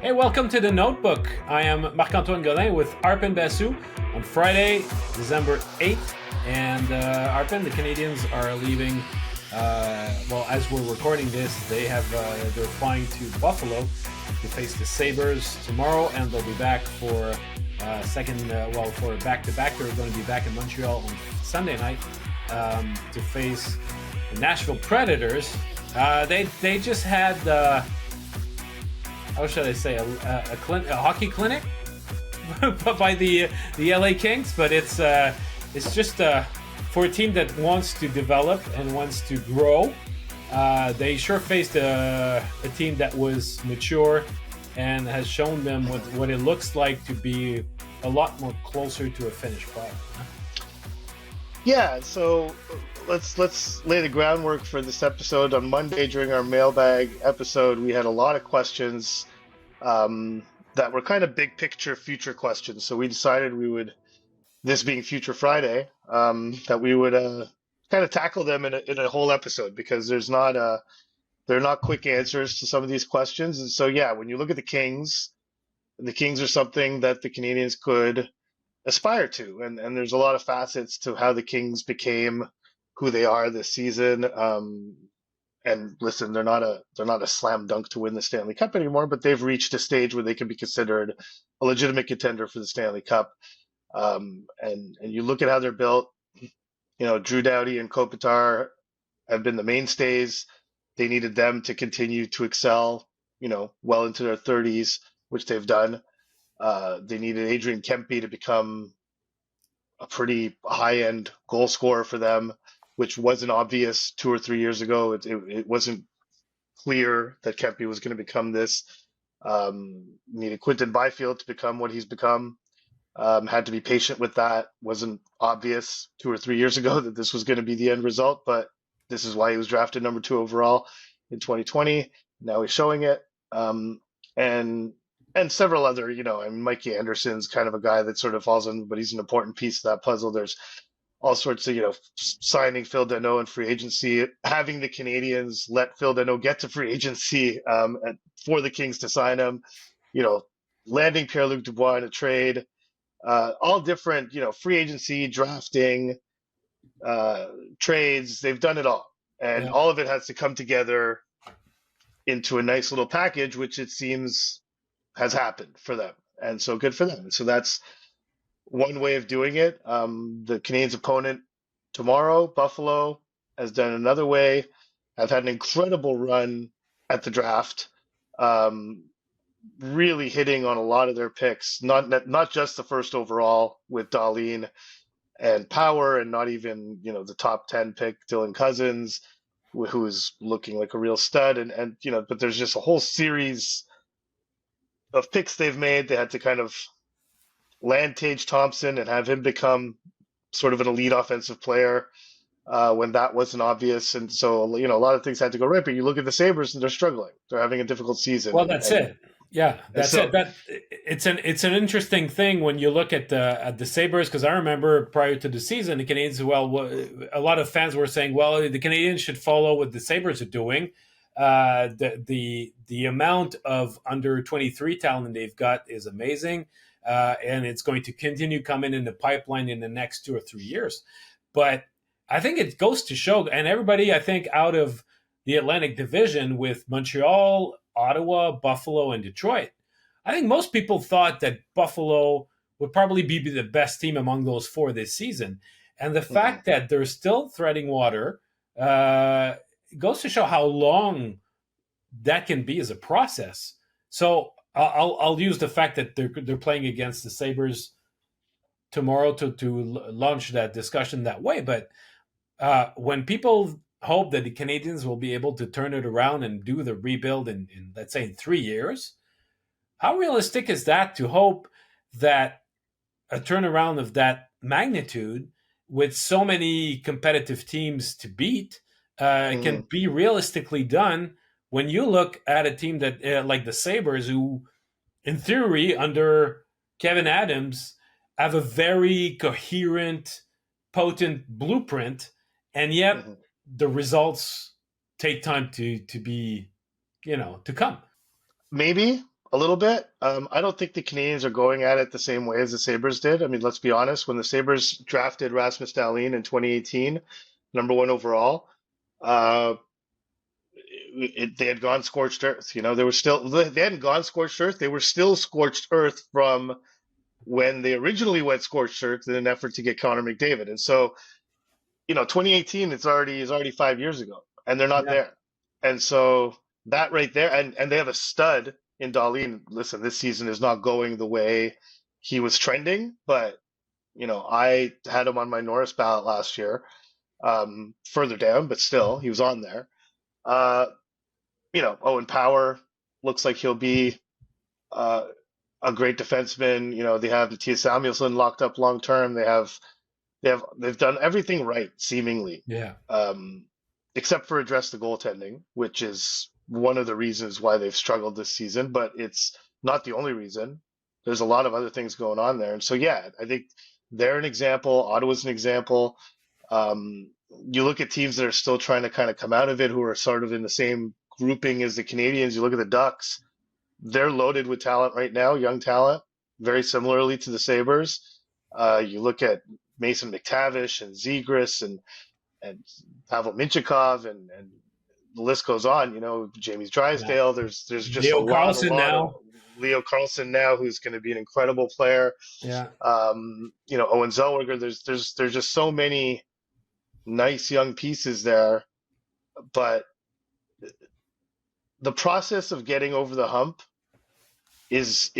Hey, welcome to The Notebook. I am Marc-Antoine Godin with Arpin Basu on Friday, December 8th. And Arpin, the Canadiens are leaving, as we're recording this, they're flying to Buffalo to face the Sabres tomorrow, and they'll be back for for back-to-back. They're going to be back in Montreal on Sunday night to face the Nashville Predators. They just had... how should I say, a hockey clinic by the LA Kings, but it's just for a team that wants to develop and wants to grow. They sure faced a team that was mature and has shown them what it looks like to be a lot more closer to a finished product. Yeah, so let's lay the groundwork for this episode. On Monday during our mailbag episode, we had a lot of questions that were kind of big picture future questions. So we decided this being Future Friday, that we would kind of tackle them in a whole episode, because they're not quick answers to some of these questions. And so yeah, when you look at the Kings are something that the Canadiens could aspire to, and there's a lot of facets to how the Kings became who they are this season. And listen, they're not a slam dunk to win the Stanley Cup anymore, but they've reached a stage where they can be considered a legitimate contender for the Stanley Cup. And you look at how they're built. You know, Drew Doughty and Kopitar have been the mainstays. They needed them to continue to excel, well into their 30s, which they've done. They needed Adrian Kempe to become a pretty high-end goal scorer for them, which wasn't obvious 2 or 3 years ago. It wasn't clear that Kempe was going to become this. Needed Quinton Byfield to become what he's become. Had to be patient with that. Wasn't obvious 2 or 3 years ago that this was going to be the end result, but this is why he was drafted number 2 overall in 2020. Now he's showing it. And several other, Mikey Anderson's kind of a guy that sort of falls in, but he's an important piece of that puzzle. There's all sorts of, signing Phil Danault in free agency, having the Canadiens let Phil Danault get to free agency for the Kings to sign him, landing Pierre-Luc Dubois in a trade, all different, free agency, drafting, trades. They've done it all. And all of it has to come together into a nice little package, which it seems has happened for them. And so good for them. So that's one way of doing it. The Canadiens' opponent tomorrow, Buffalo, has done another way. Have had an incredible run at the draft, really hitting on a lot of their picks. Not just the first overall with Dahlin and Power, and not even the top 10 pick Dylan Cousins, who is looking like a real stud. And but there's just a whole series of picks they've made. They had to kind of land Tage Thompson and have him become sort of an elite offensive player when that wasn't obvious. And so, a lot of things had to go right. But you look at the Sabres and they're struggling. They're having a difficult season. Well, that's it. Yeah, that's it. It's an interesting thing when you look at the Sabres, because I remember prior to the season, the Canadiens, a lot of fans were saying, well, the Canadiens should follow what the Sabres are doing. The amount of under 23 talent they've got is amazing. And it's going to continue coming in the pipeline in the next 2 or 3 years. But I think it goes to show, and everybody, I think, out of the Atlantic Division with Montreal, Ottawa, Buffalo, and Detroit, I think most people thought that Buffalo would probably be the best team among those 4 this season. And the fact that they're still treading water goes to show how long that can be as a process. So I'll use the fact that they're playing against the Sabres tomorrow to launch that discussion that way. But when people hope that the Canadiens will be able to turn it around and do the rebuild in let's say, in 3 years, how realistic is that to hope that a turnaround of that magnitude with so many competitive teams to beat can be realistically done when you look at a team that like the Sabres, who in theory under Kevin Adams have a very coherent, potent blueprint, and yet the results take time to be, to come. Maybe. a little bit. I don't think the Canadians are going at it the same way as the Sabres did. I mean, let's be honest. When the Sabres drafted Rasmus Dahlin in 2018, number one overall, uh, they had gone scorched earth. They hadn't gone scorched earth. They were still scorched earth from when they originally went scorched earth in an effort to get Connor McDavid. And so, 2018 is already 5 years ago, and they're not Yeah. there. And so that right there, and they have a stud in Darlene. Listen, this season is not going the way he was trending, but I had him on my Norris ballot last year, further down, but still he was on there. Uh, Owen Power looks like he'll be uh, a great defenseman. They have Matthias Samuelsson locked up long term. They've done everything right, seemingly, Yeah. except for address the goaltending, which is one of the reasons why they've struggled this season, but it's not the only reason. There's a lot of other things going on there. And so, yeah, I think they're an example. Ottawa's an example. You look at teams that are still trying to kind of come out of it, who are sort of in the same grouping as the Canadiens. You look at the Ducks, they're loaded with talent right now, young talent, very similarly to the Sabres. You look at Mason McTavish and Zegras and Pavel Minchikov and the list goes on. James Yeah. Drysdale. There's just a Leo lot Carlson of now. Leo Carlson now, who's going to be an incredible player. Yeah. Owen Zellweger. There's just so many nice young pieces there, but the process of getting over the hump is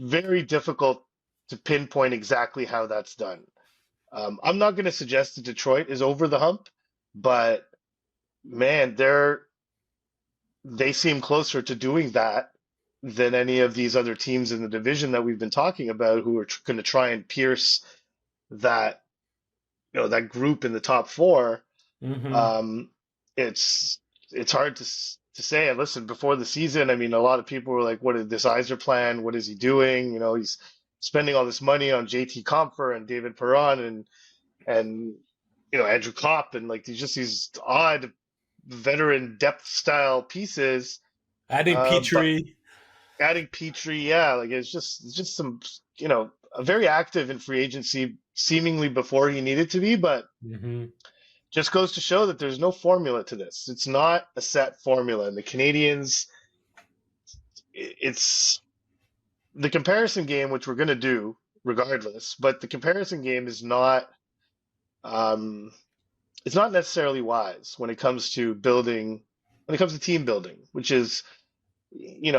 very difficult to pinpoint exactly how that's done. I'm not going to suggest that Detroit is over the hump, but man, they seem closer to doing that than any of these other teams in the division that we've been talking about, who are going to try and pierce that that group in the top four. Hmm. Um, it's hard to say. And listen, before the season, I mean, a lot of people were like, "What is this Iser plan? What is he doing?" He's spending all this money on JT Compher and David Perron and Andrew Kopp and like these odd veteran depth style pieces. Adding But Petrie. adding Petrie, yeah, like it's just some very active in free agency, seemingly before he needed to be, but Hmm. just goes to show that there's no formula to this. It's not a set formula. And the Canadians, it's the comparison game, which we're going to do regardless, but the comparison game is not, um, it's not necessarily wise when it comes to building, when it comes to team building, which is,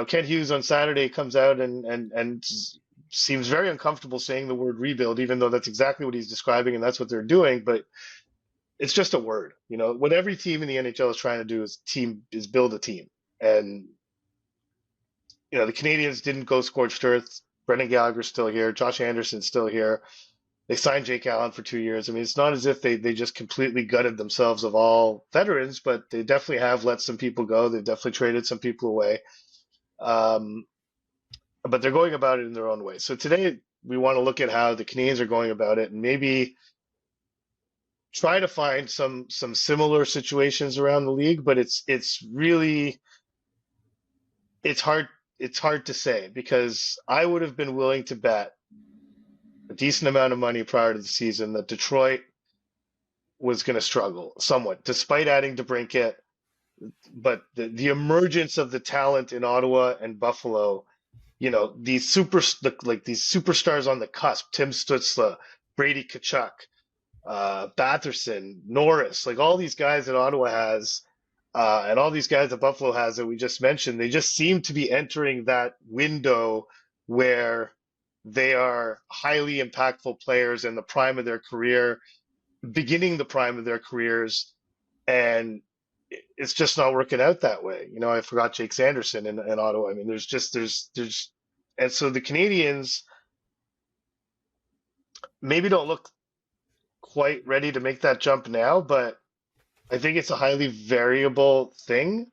Kent Hughes on Saturday comes out and seems very uncomfortable saying the word rebuild, even though that's exactly what he's describing and that's what they're doing. But it's just a word. What every team in the NHL is trying to do is build a team. And the Canadians didn't go scorched earth. Brendan Gallagher's still here. Josh Anderson's still here. They signed Jake Allen for 2 years. I mean, it's not as if they just completely gutted themselves of all veterans, but they definitely have let some people go. They've definitely traded some people away. Um, but they're going about it in their own way. So today we want to look at how the Canadians are going about it and maybe try to find some similar situations around the league, but it's really it's hard to say because I would have been willing to bet a decent amount of money prior to the season that Detroit was going to struggle somewhat, despite adding DeBrincat. But the emergence of the talent in Ottawa and Buffalo, these superstars on the cusp, Tim Stutzla, Brady Tkachuk, Batherson, Norris, like all these guys that Ottawa has, and all these guys that Buffalo has that we just mentioned, they just seem to be entering that window where they are highly impactful players in the prime of their career, beginning the prime of their careers, and it's just not working out that way. I forgot Jake Sanderson in Ottawa. I mean, and so the Canadians maybe don't look quite ready to make that jump now, but I think it's a highly variable thing.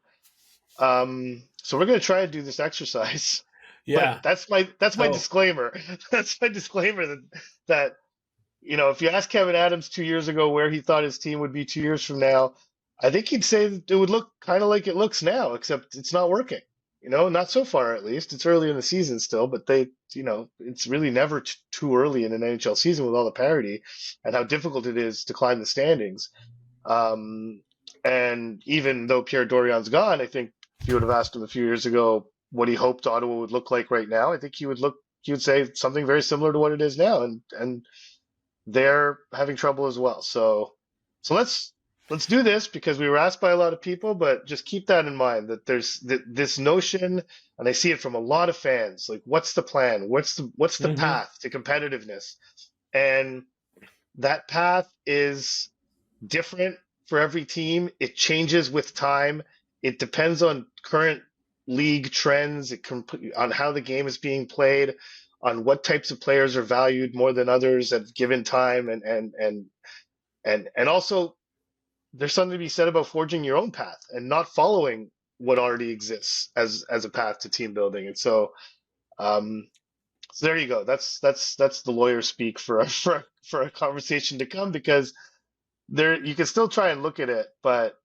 So we're going to try and do this exercise, but Yeah. that's my So disclaimer. That's my disclaimer that if you ask Kevin Adams 2 years ago where he thought his team would be 2 years from now, I think he'd say that it would look kind of like it looks now, except it's not working. not so far at least. It's early in the season still, but it's really never too early in an NHL season with all the parity and how difficult it is to climb the standings. Um, and even though Pierre Dorian's gone, I think if you would have asked him a few years ago what he hoped Ottawa would look like right now, I think he would say something very similar to what it is now, and they're having trouble as well. So let's do this because we were asked by a lot of people, but just keep that in mind that there's this notion, and I see it from a lot of fans, like what's the plan? What's the Mm-hmm. path to competitiveness? And that path is different for every team. It changes with time. It depends on current league trends, on how the game is being played, on what types of players are valued more than others at given time, and also there's something to be said about forging your own path and not following what already exists as a path to team building. And um, so there you go. That's the lawyer speak for a conversation to come, because there you can still try and look at it, but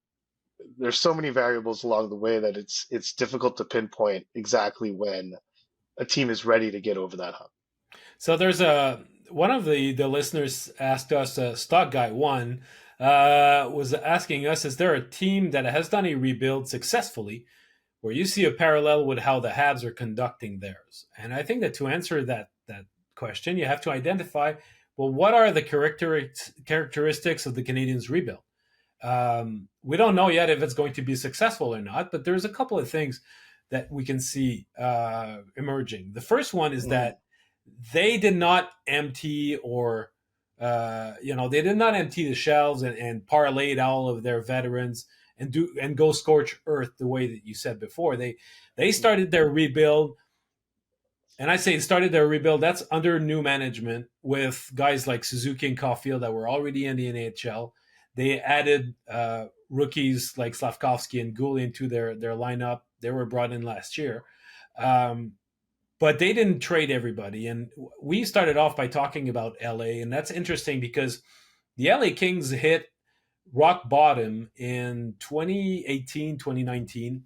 there's so many variables along the way that it's difficult to pinpoint exactly when a team is ready to get over that hump. So there's one of the listeners asked us, Stock Guy One, was asking us, is there a team that has done a rebuild successfully where you see a parallel with how the Habs are conducting theirs? And I think that to answer that question, you have to identify, well, what are the characteristics of the Canadiens rebuild? We don't know yet if it's going to be successful or not, but there's a couple of things that we can see emerging. The first one is Mm, that they did not empty they did not empty the shelves and parlayed all of their veterans and go scorch earth the way that you said before. They started their rebuild, and I say started their rebuild. That's under new management with guys like Suzuki and Caulfield that were already in the NHL. They added rookies like Slavkovsky and Goulet into their lineup. They were brought in last year. But they didn't trade everybody. And we started off by talking about LA, and that's interesting because the LA Kings hit rock bottom in 2018, 2019.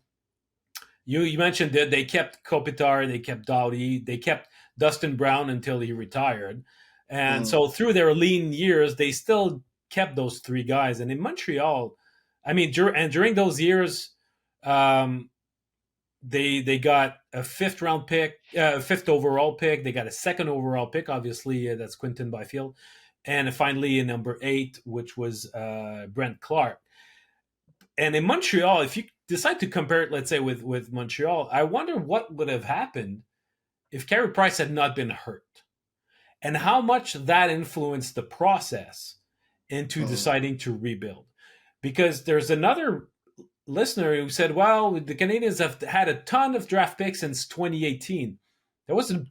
You mentioned that they kept Kopitar, they kept Doughty, they kept Dustin Brown until he retired. And mm. so through their lean years, they still kept those three guys. And in Montreal, I mean, during those years, um, they got a fifth overall pick. They got a second overall pick, obviously that's Quinton Byfield, and finally a number 8, which was Brent Clark. And in Montreal, if you decide to compare it, let's say with Montreal, I wonder what would have happened if Carey Price had not been hurt, and how much that influenced the process into Mm. deciding to rebuild. Because there's another listener who said, well, the Canadiens have had a ton of draft picks since 2018. There was a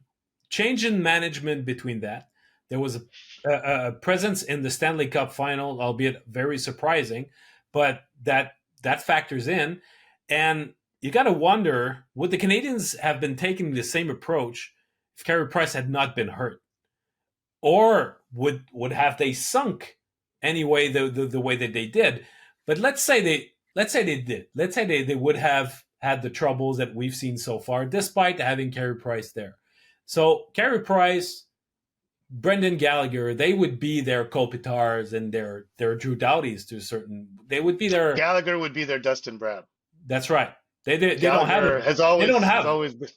change in management between that. There was a presence in the Stanley Cup final, albeit very surprising, but that factors in. And you got to wonder, would the Canadiens have been taking the same approach if Carey Price had not been hurt? Or would have they sunk anyway the way that they did? But let's say they did. Let's say they would have had the troubles that we've seen so far, despite having Carey Price there. So Carey Price, Brendan Gallagher, they would be their Kopitars and their Drew Doughties to a certain. They would be their. Gallagher would be their Dustin Brown. That's right. They don't have Gallagher it. has They don't always has have. always been.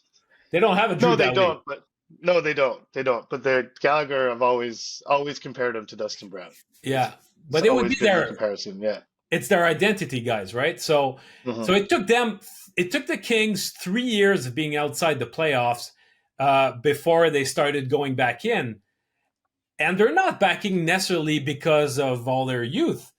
They don't have a No, Drew they Doughty. don't. But no, they don't. They don't. But their Gallagher have always compared him to Dustin Brown. Yeah, It's but it would always be been the their. comparison. Yeah. It's their identity, guys, right? So Hmm. so it took them. It took the Kings 3 years of being outside the playoffs before they started going back in. And they're not backing necessarily because of all their youth.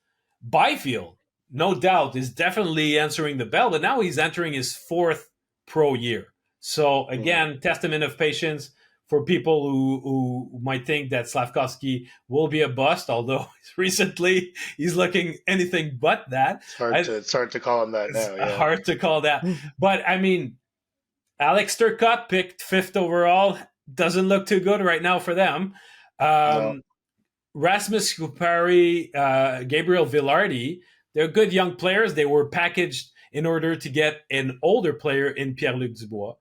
Byfield, no doubt, is definitely answering the bell, but now he's entering his 4th pro year. So Hmm. again, testament of patience for people who might think that Slavkovsky will be a bust, although recently he's looking anything but that. It's hard to call him that It's now. Yeah. hard to call that. But I mean, Alex Turcotte picked 5th overall. Doesn't look too good right now for them. No. Um, Rasmus Kupari, Gabriel Villardi, they're good young players. They were packaged in order to get an older player in Pierre-Luc Dubois.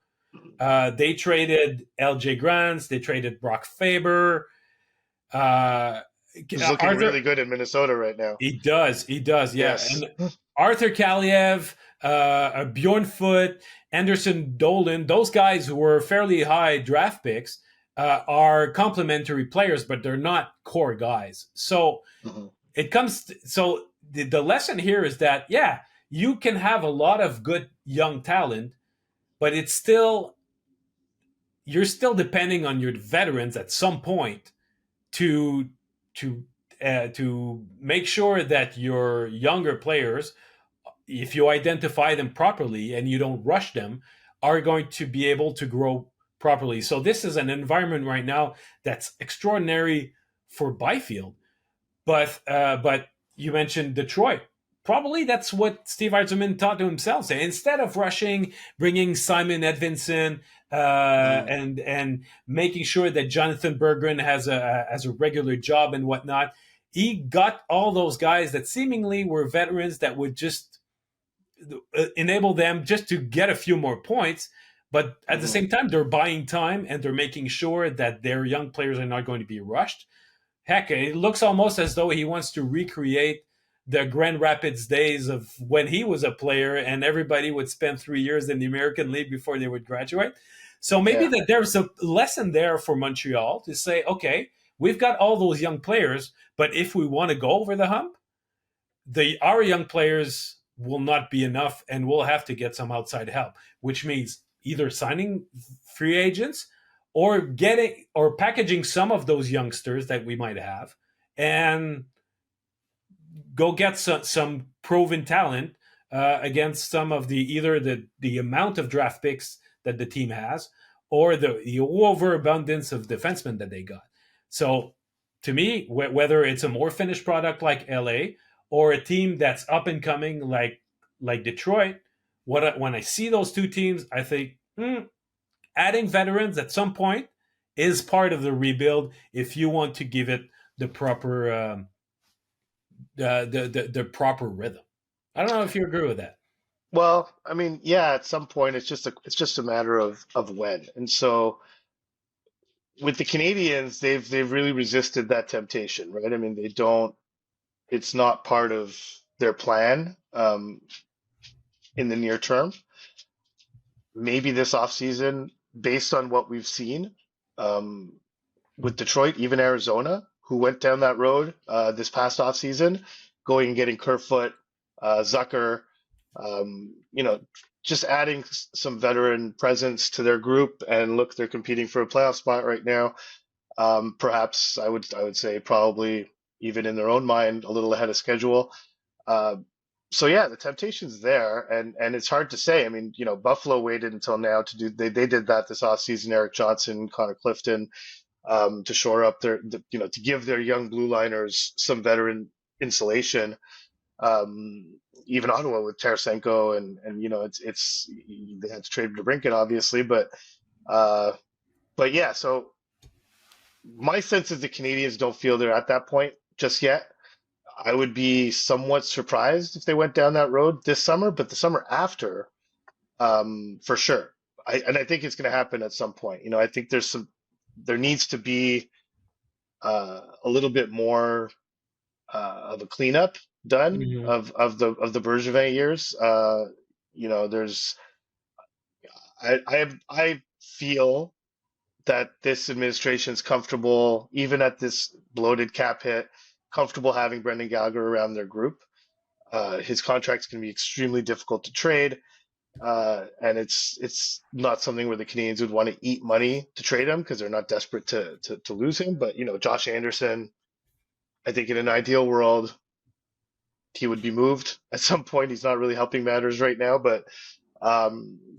They traded LJ Grants, they traded Brock Faber. Uh, Who's looking Arthur, really good in Minnesota right now. he does, yeah. Yes. And Arthur Kaliev, Bjorn Foot, Anderson Dolan, those guys who were fairly high draft picks are complementary players, but they're not core guys. So Mhm. it comes so the lesson here is that, yeah, you can have a lot of good young talent, but it's still, you're still depending on your veterans at some point to to to make sure that your younger players, if you identify them properly and you don't rush them, are going to be able to grow properly. So this is an environment right now that's extraordinary for Byfield. But you mentioned Detroit. Probably that's what Steve Eiserman thought to himself. So instead of rushing, bringing Simon Edvinsson, Mhm. and making sure that Jonathan Berggren has a regular job and whatnot, he got all those guys that seemingly were veterans that would just enable them just to get a few more points. But at the Mhm. same time, they're buying time and they're making sure that their young players are not going to be rushed. Heck, it looks almost as though he wants to recreate the Grand Rapids days of when he was a player and everybody would spend 3 years in the American League before they would graduate. So maybe Yeah. that there's a lesson there for Montreal to say, okay, we've got all those young players, but if we want to go over the hump, our young players will not be enough and we'll have to get some outside help, which means either signing free agents or getting or packaging some of those youngsters that we might have and go get some proven talent against some of the either the amount of draft picks that the team has or the overabundance of defensemen that they got. So to me, whether it's a more finished product like LA or a team that's up and coming like Detroit, when I see those two teams, I think adding veterans at some point is part of the rebuild if you want to give it the proper the proper rhythm. I don't know if you agree with that. Well, I mean, yeah, at some point it's just a matter of when. And so with the Canadians, they've really resisted that temptation, right? I mean, they don't, it's not part of their plan in the near term. Maybe this offseason, based on what we've seen, um, with Detroit, even Arizona, who went down that road this past offseason, going and getting Kerfoot, Zucker, just adding some veteran presence to their group. And look, they're competing for a playoff spot right now. Perhaps I would say probably even in their own mind a little ahead of schedule. Uh, so yeah, the temptation's there, and it's hard to say. I mean, Buffalo waited until now to do they did that this offseason. Eric Johnson, Connor Clifton, to shore up to give their young blue liners some veteran insulation. Even Ottawa with Tarasenko and it's they had to trade DeBrincat obviously, uh, but yeah. So my sense is the Canadians don't feel they're at that point just yet. I would be somewhat surprised if they went down that road this summer, but the summer after, for sure. And I think it's going to happen at some point. I think there needs to be a little bit more of a cleanup done Mm-hmm. of the Bergevin years. There's I feel that this administration is comfortable, even at this bloated cap hit, comfortable having Brendan Gallagher around their group. His contract's going to be extremely difficult to trade, and it's not something where the Canadians would want to eat money to trade him because they're not desperate to lose him. But Josh Anderson, I think in an ideal world, he would be moved at some point. He's not really helping matters right now, but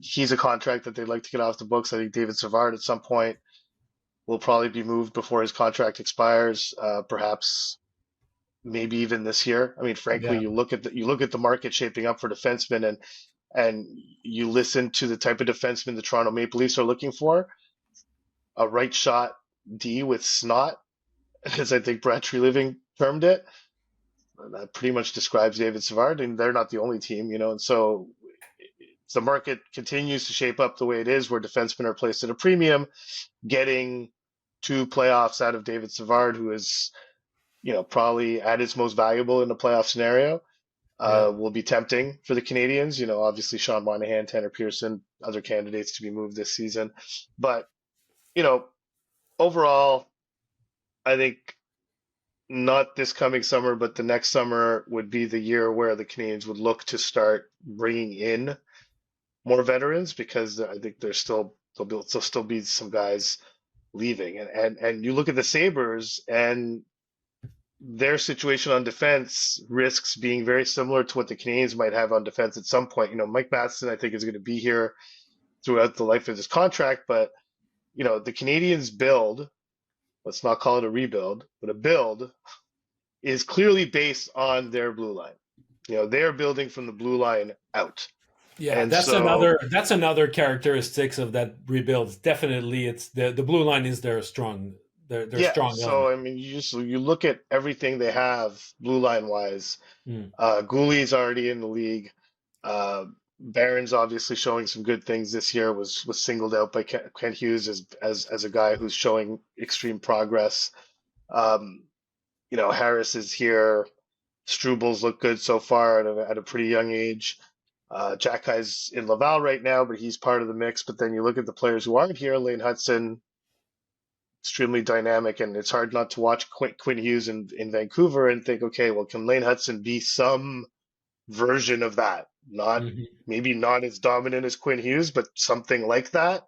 he's a contract that they'd like to get off the books. I think David Savard at some point will probably be moved before his contract expires, perhaps maybe even this year. I mean, frankly, Yeah. you look at the market shaping up for defensemen, and you listen to the type of defenseman the Toronto Maple Leafs are looking for, a right shot D with snot, as I think Brad Treliving termed it. That pretty much describes David Savard, and they're not the only team, and so the market continues to shape up the way it is, where defensemen are placed at a premium, getting 2 playoffs out of David Savard, who is, probably at his most valuable in a playoff scenario, Yeah. will be tempting for the Canadiens. Obviously Sean Monahan, Tanner Pearson, other candidates to be moved this season. But, you know, overall, I think not this coming summer, but the next summer would be the year where the Canadiens would look to start bringing in more veterans, because I think there'll still be some guys leaving, and you look at the Sabres and their situation on defense risks being very similar to what the Canadiens might have on defense at some point. Mike Matheson, I think, is going to be here throughout the life of this contract, but the Canadiens build, let's not call it a rebuild, but a build, is clearly based on their blue line. They're building from the blue line out. Yeah, And so, that's another characteristics of that rebuild. Definitely, it's the blue line is their yeah, strong so element. I mean, you look at everything they have blue line wise. Mm. Gooley's already in the league. Uh, Barron's obviously showing some good things this year. Was singled out by Kent Hughes as a guy who's showing extreme progress. Um, Harris is here. Strubles look good so far at a pretty young age. Jack Guy's in Laval right now, but he's part of the mix. But then you look at the players who aren't here. Lane Hudson, extremely dynamic, and it's hard not to watch Quinn Hughes in Vancouver and think, okay, well, can Lane Hudson be some version of that? Hmm. Maybe not as dominant as Quinn Hughes, but something like that.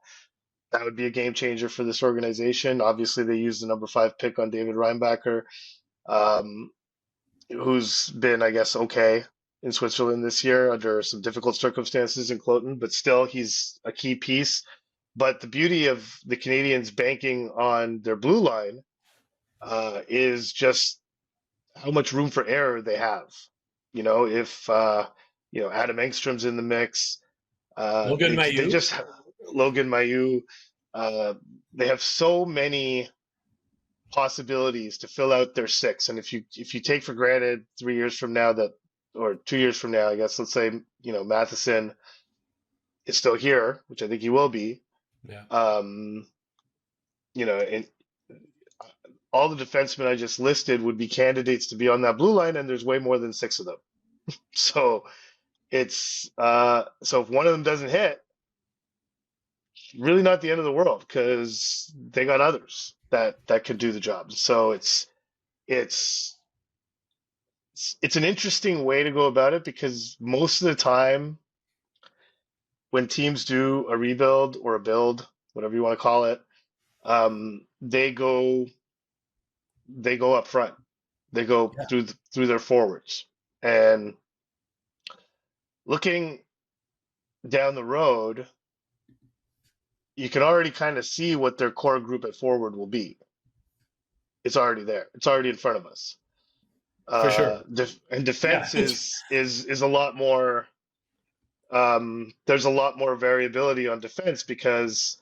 That would be a game changer for this organization. Obviously, they used the number 5 pick on David Reinbacher, um, who's been, I guess, okay in Switzerland this year under some difficult circumstances in Cloton, but still, he's a key piece. But the beauty of the Canadiens banking on their blue line is just how much room for error they have. If Adam Engstrom's in the mix, Logan they Mailloux. just Logan Mailloux. Uh, they have so many possibilities to fill out their six, and if you take for granted 3 years from now that, or 2 years from now, I guess, let's say Matheson is still here, which I think he will be. Yeah. Um, and all the defensemen I just listed would be candidates to be on that blue line, and there's way more than 6 of them. So so if one of them doesn't hit, really not the end of the world, because they got others that could do the job. So it's it's an interesting way to go about it, because most of the time when teams do a rebuild or a build, whatever you want to call it, they go up front. They go Yeah. through their forwards. And looking down the road, you can already kind of see what their core group at forward will be. It's already there. It's already in front of us. For sure. And Yeah. defense is a lot more. There's a lot more variability on defense, because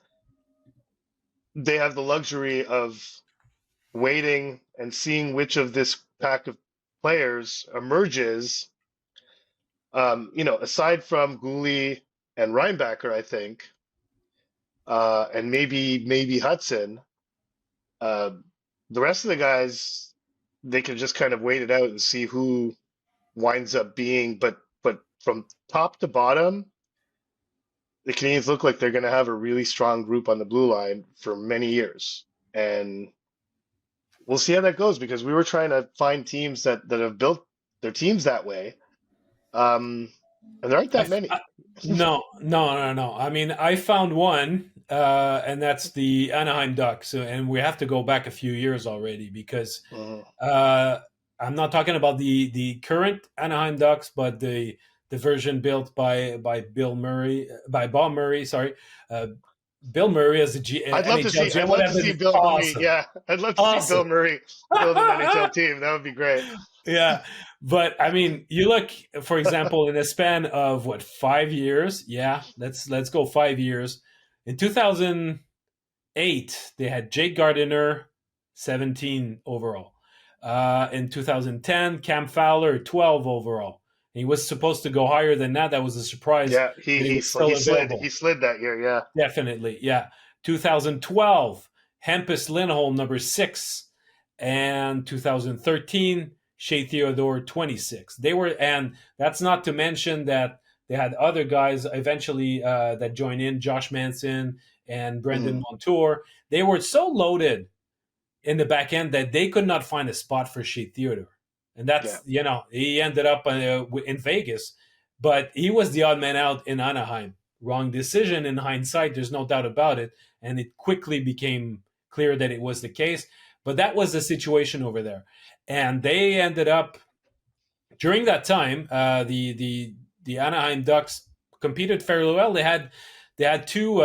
they have the luxury of waiting and seeing which of this pack of players emerges. Aside from Gooley and Reinbacher, I think, and maybe Hudson, uh, the rest of the guys, they can just kind of wait it out and see who winds up being. But from top to bottom, the Canadiens look like they're going to have a really strong group on the blue line for many years, and we'll see how that goes, because we were trying to find teams that have built their teams that way, and there aren't that many. No, no, no, no. I mean, I found one, and that's the Anaheim Ducks, and we have to go back a few years already, because Mhm. uh, I'm not talking about the current Anaheim Ducks, but the version built by Bill Murray, by Bob Murray. Sorry, uh, Bill Murray as the NHL I'd GM. love Would to have see been Bill Murray. awesome, Yeah, I'd love to see Bill awesome. Murray build an NHL team. That would be great. Yeah, but I mean, you look, for example, in a span of what, 5 years? Yeah, let's go 5 years. In 2008, they had Jake Gardiner, 17 overall. In 2010, Cam Fowler, 12 overall. He was supposed to go higher than that. That was a surprise Yeah, that he he was sl- he still slid available. he slid that year. Yeah. Definitely, yeah. 2012, Hampus Lindholm, number 6, and 2013, Shea Theodore, 26. They were, and that's not to mention that they had other guys eventually that joined in, Josh Manson and Brendan Mhm. Montour. They were so loaded in the back end that they could not find a spot for Shea Theodore. And Yeah. that's, he ended up in Vegas, but he was the odd man out in Anaheim. Wrong decision in hindsight, there's no doubt about it. And it quickly became clear that it was the case. But that was the situation over there. And they ended up, during that time, the Anaheim Ducks competed fairly well. They had two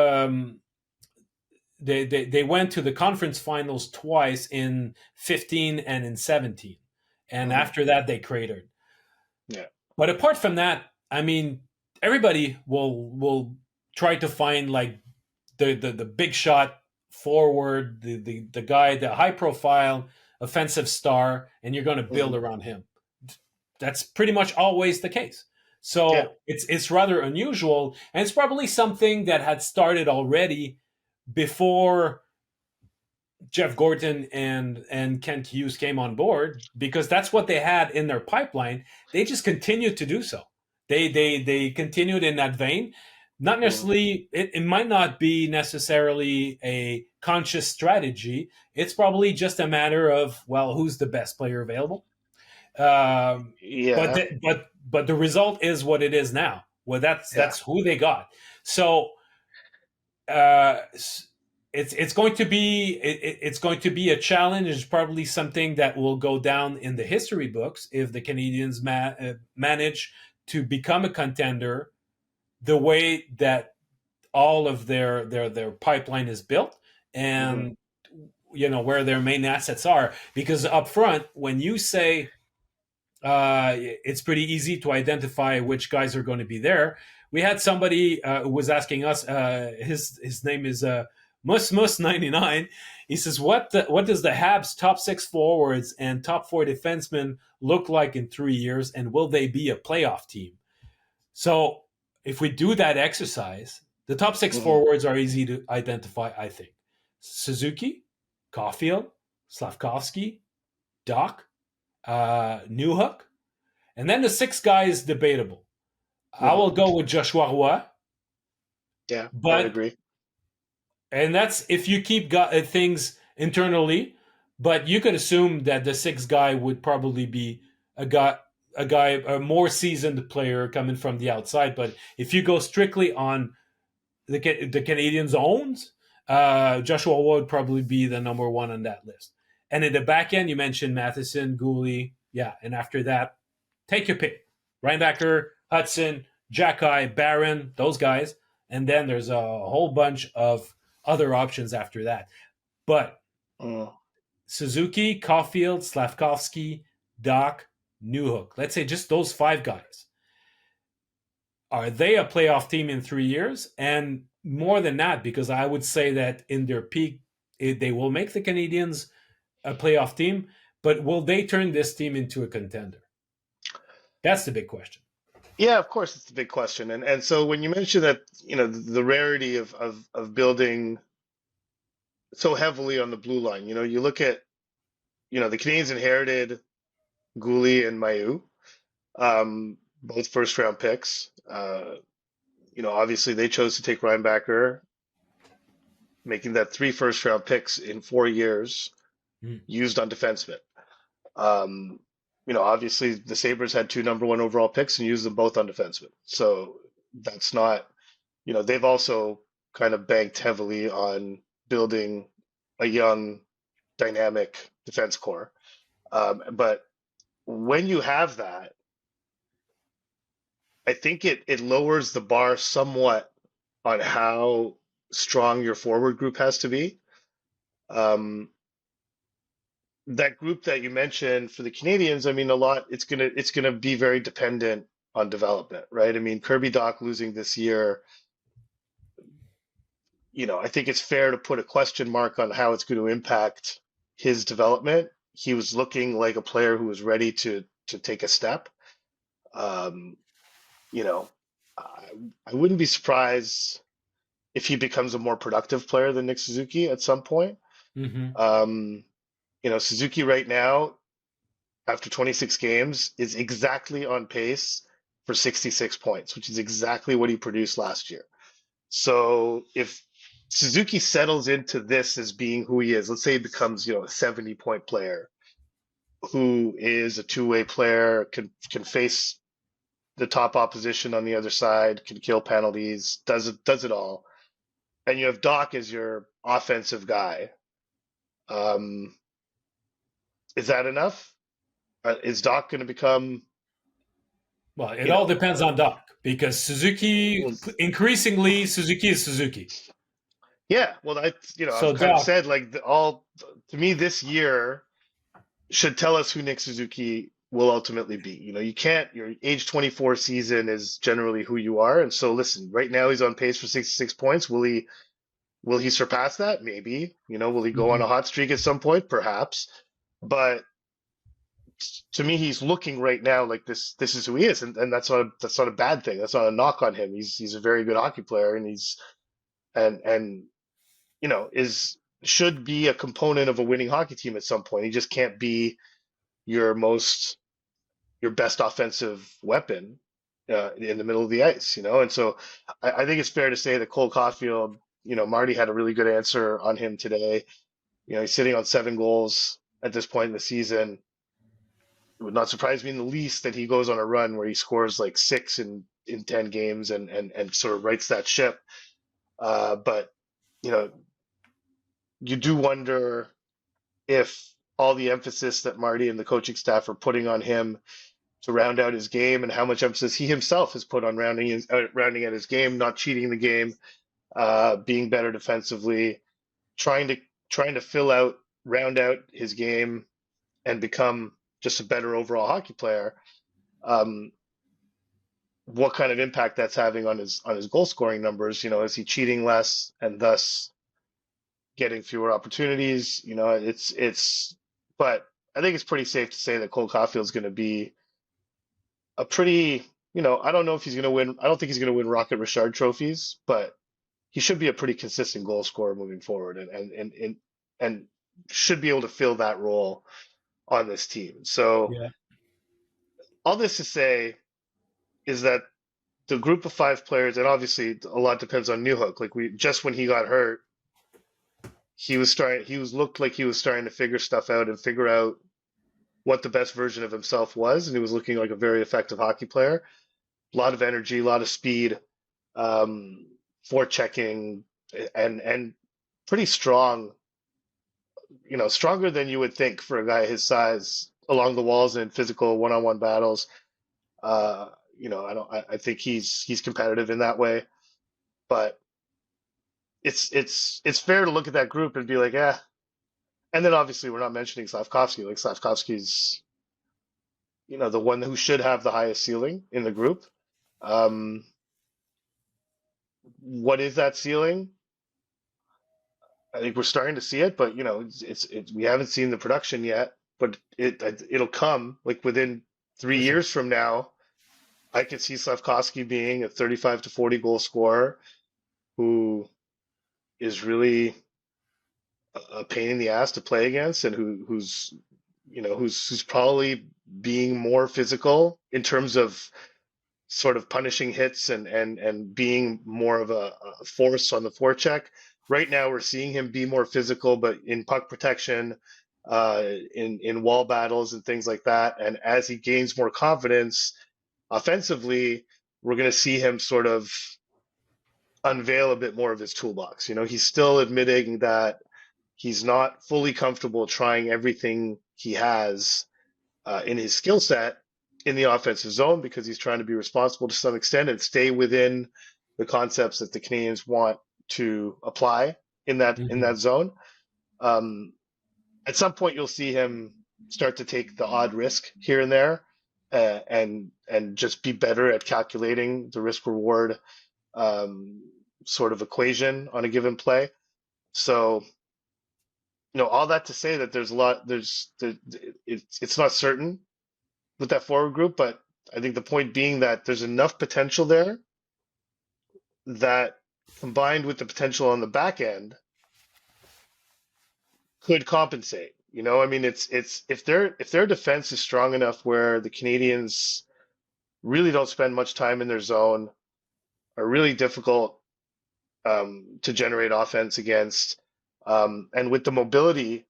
they went to the conference finals twice in 15 and in 17, and Mhm. after that they cratered. Yeah. But apart from that, I mean, everybody will try to find like the big shot forward, the guy, the high profile offensive star, and you're going to build Mhm. around him. That's pretty much always the case. Yeah. So it's rather unusual, and it's probably something that had started already before Jeff Gordon and Kent Hughes came on board, because that's what they had in their pipeline. They just continued to do so. They continued in that vein. Not Mhm. necessarily, it might not be necessarily a conscious strategy. It's probably just a matter of, well, who's the best player available. Um, but Yeah. the result is what it is now. Well, Yeah. that's who they got. So uh, it's going to be it's going to be a challenge. It's probably something that will go down in the history books if the Canadiens manage to become a contender the way that all of their pipeline is built, Mhm. and where their main assets are. Because up front, when you say it's pretty easy to identify which guys are going to be there. We had somebody who was asking us. His name is Mus99. He says, what does the Habs top 6 forwards and top 4 defensemen look like in 3 years, and will they be a playoff team?" So if we do that exercise, the top 6 Mhm. forwards are easy to identify. I think Suzuki, Caulfield, Slavkovsky, Doc, Newhook, and then the 6th guy is debatable. I Mhm. will go with Joshua Roy, Yeah, I would but agree. and that's if you keep things internally. But you could assume that the 6th guy would probably be a guy, a more seasoned player coming from the outside. But if you go strictly on the Canadians' owns, Joshua Roy would probably be the number one on that list. And in the back end, you mentioned Matheson, Gooley, yeah, and after that, take your pick. Reinbacker, Hudson, Jacky, Barron, those guys. And then there's a whole bunch of other options after that. But Mm. Suzuki, Caulfield, Slavkovsky, Doc, Newhook, let's say just those 5 guys. Are they a playoff team in 3 years? And more than that, because I would say that in their peak, they will make the Canadiens a playoff team, but will they turn this team into a contender? That's the big question. Yeah, of course, it's the big question. And so when you mention that, the rarity of building so heavily on the blue line, you look at, the Canadiens inherited Gooley and Mailloux, both first round picks. Obviously they chose to take Reinbacker, making that 3 first round picks in 4 years Mm. used on defensemen. Um, obviously the Sabres had 2 number 1 overall picks and used them both on defensemen. So that's not, they've also kind of banked heavily on building a young, dynamic defense core. But when you have that, I think it lowers the bar somewhat on how strong your forward group has to be. Um, that group that you mentioned for the Canadiens, I mean, a lot. It's gonna be very dependent on development, right? I mean, Kirby Doc losing this year, I think it's fair to put a question mark on how it's going to impact his development. He was looking like a player who was ready to take a step. Um, you know, I, I wouldn't be surprised if he becomes a more productive player than Nick Suzuki at some point. Hmm. Um, Suzuki right now, after 26 games, is exactly on pace for 66 points, which is exactly what he produced last year. So if Suzuki settles into this as being who he is, let's say he becomes, a 70-point player who is a two-way player, can face the top opposition on the other side, can kill penalties, does it all. And you have Doc as your offensive guy. Um, is that enough? Is Doc going to become, Well, it you all know, depends on Doc because Suzuki, was increasingly, Suzuki is Suzuki. yeah. Well, So I've kind of Doc, said like all to me this year should tell us who Nick Suzuki will ultimately be. You can't. Your age 24 season is generally who you are, and so listen. Right now, he's on pace for 66 points. Will he surpass that? Maybe. Will he go on a mhm. hot streak at some point? Perhaps. But to me, he's looking right now like this. This is who he is, and that's not a bad thing. That's not a knock on him. He's a very good hockey player, and and is should be a component of a winning hockey team at some point. He just can't be your most your best offensive weapon in the middle of the ice. And so I think it's fair to say that Cole Caulfield. Marty had a really good answer on him today. He's sitting on 7 goals at this point in the season. It would not surprise me in the least that he goes on a run where he scores like 6 in 10 games and sort of rights that ship. But you know, you do wonder if all the emphasis that Marty and the coaching staff are putting on him to round out his game, and how much emphasis he himself has put on rounding out his game, not cheating the game, being better defensively, trying to round out his game, and become just a better overall hockey player. Um, what kind of impact that's having on his goal scoring numbers? Is he cheating less and thus getting fewer opportunities? But I think it's pretty safe to say that Cole Caulfield's going to be a pretty, I don't know if he's going to win. I don't think he's going to win Rocket Richard trophies, but he should be a pretty consistent goal scorer moving forward, and should be able to fill that role on this team. So Yeah. all this to say is that the group of 5 players, and obviously a lot depends on Newhook. Like just when he got hurt, looked like he was starting to figure stuff out and figure out what the best version of himself was, and he was looking like a very effective hockey player. A lot of energy, a lot of speed, um, forechecking, and pretty strong. Stronger than you would think for a guy his size along the walls in physical one-on-one battles. I think he's competitive in that way, but it's fair to look at that group and be like, yeah. And then obviously we're not mentioning Slavkovsky. Like Slavkovsky's, the one who should have the highest ceiling in the group. Um, what is that ceiling? I think we're starting to see it, but we haven't seen the production yet. But it'll come like within three For sure. years from now. I could see Slavkovsky being a 35 to 40 goal scorer who is really a pain in the ass to play against, and who's probably being more physical in terms of sort of punishing hits and being more of a force on the forecheck. Right now, we're seeing him be more physical, but in puck protection, in wall battles and things like that. And as he gains more confidence offensively, we're going to see him sort of unveil a bit more of his toolbox. He's still admitting that he's not fully comfortable trying everything he has in his skill set in the offensive zone, because he's trying to be responsible to some extent and stay within the concepts that the Canadiens want to apply in that Mhm. zone. Um, at some point, you'll see him start to take the odd risk here and there, and just be better at calculating the risk reward um, sort of equation on a given play. So all that to say that there's a lot. It's not certain with that forward group, but I think the point being that there's enough potential there that combined with the potential on the back end could compensate. You know, I mean, it's if their defense is strong enough where the Canadians really don't spend much time in their zone, are really difficult to generate offense against, and with the mobility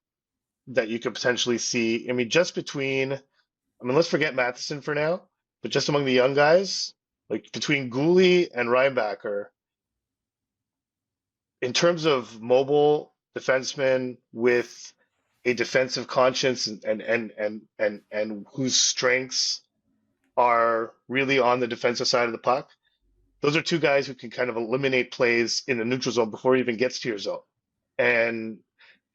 that you could potentially see. I mean, just between, I mean, let's forget Matheson for now, but just among the young guys, like between Gooley and Reinbacher, in terms of mobile defensemen with a defensive conscience and whose strengths are really on the defensive side of the puck, those are two guys who can kind of eliminate plays in the neutral zone before he even gets to your zone. And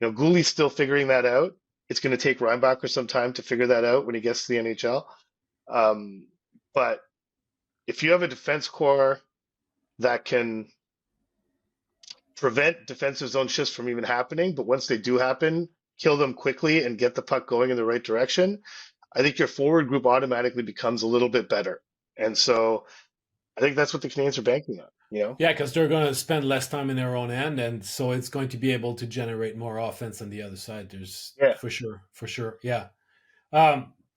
Gooley's still figuring that out. It's going to take Reinbacher some time to figure that out when he gets to the NHL. But if you have a defense core that can prevent defensive zone shifts from even happening, but once they do happen, kill them quickly and get the puck going in the right direction, I think your forward group automatically becomes a little bit better. And so I think that's what the Canadiens are banking on. Yeah, because they're going to spend less time in their own end, and so it's going to be able to generate more offense on the other side. There's Yeah. for sure. Yeah.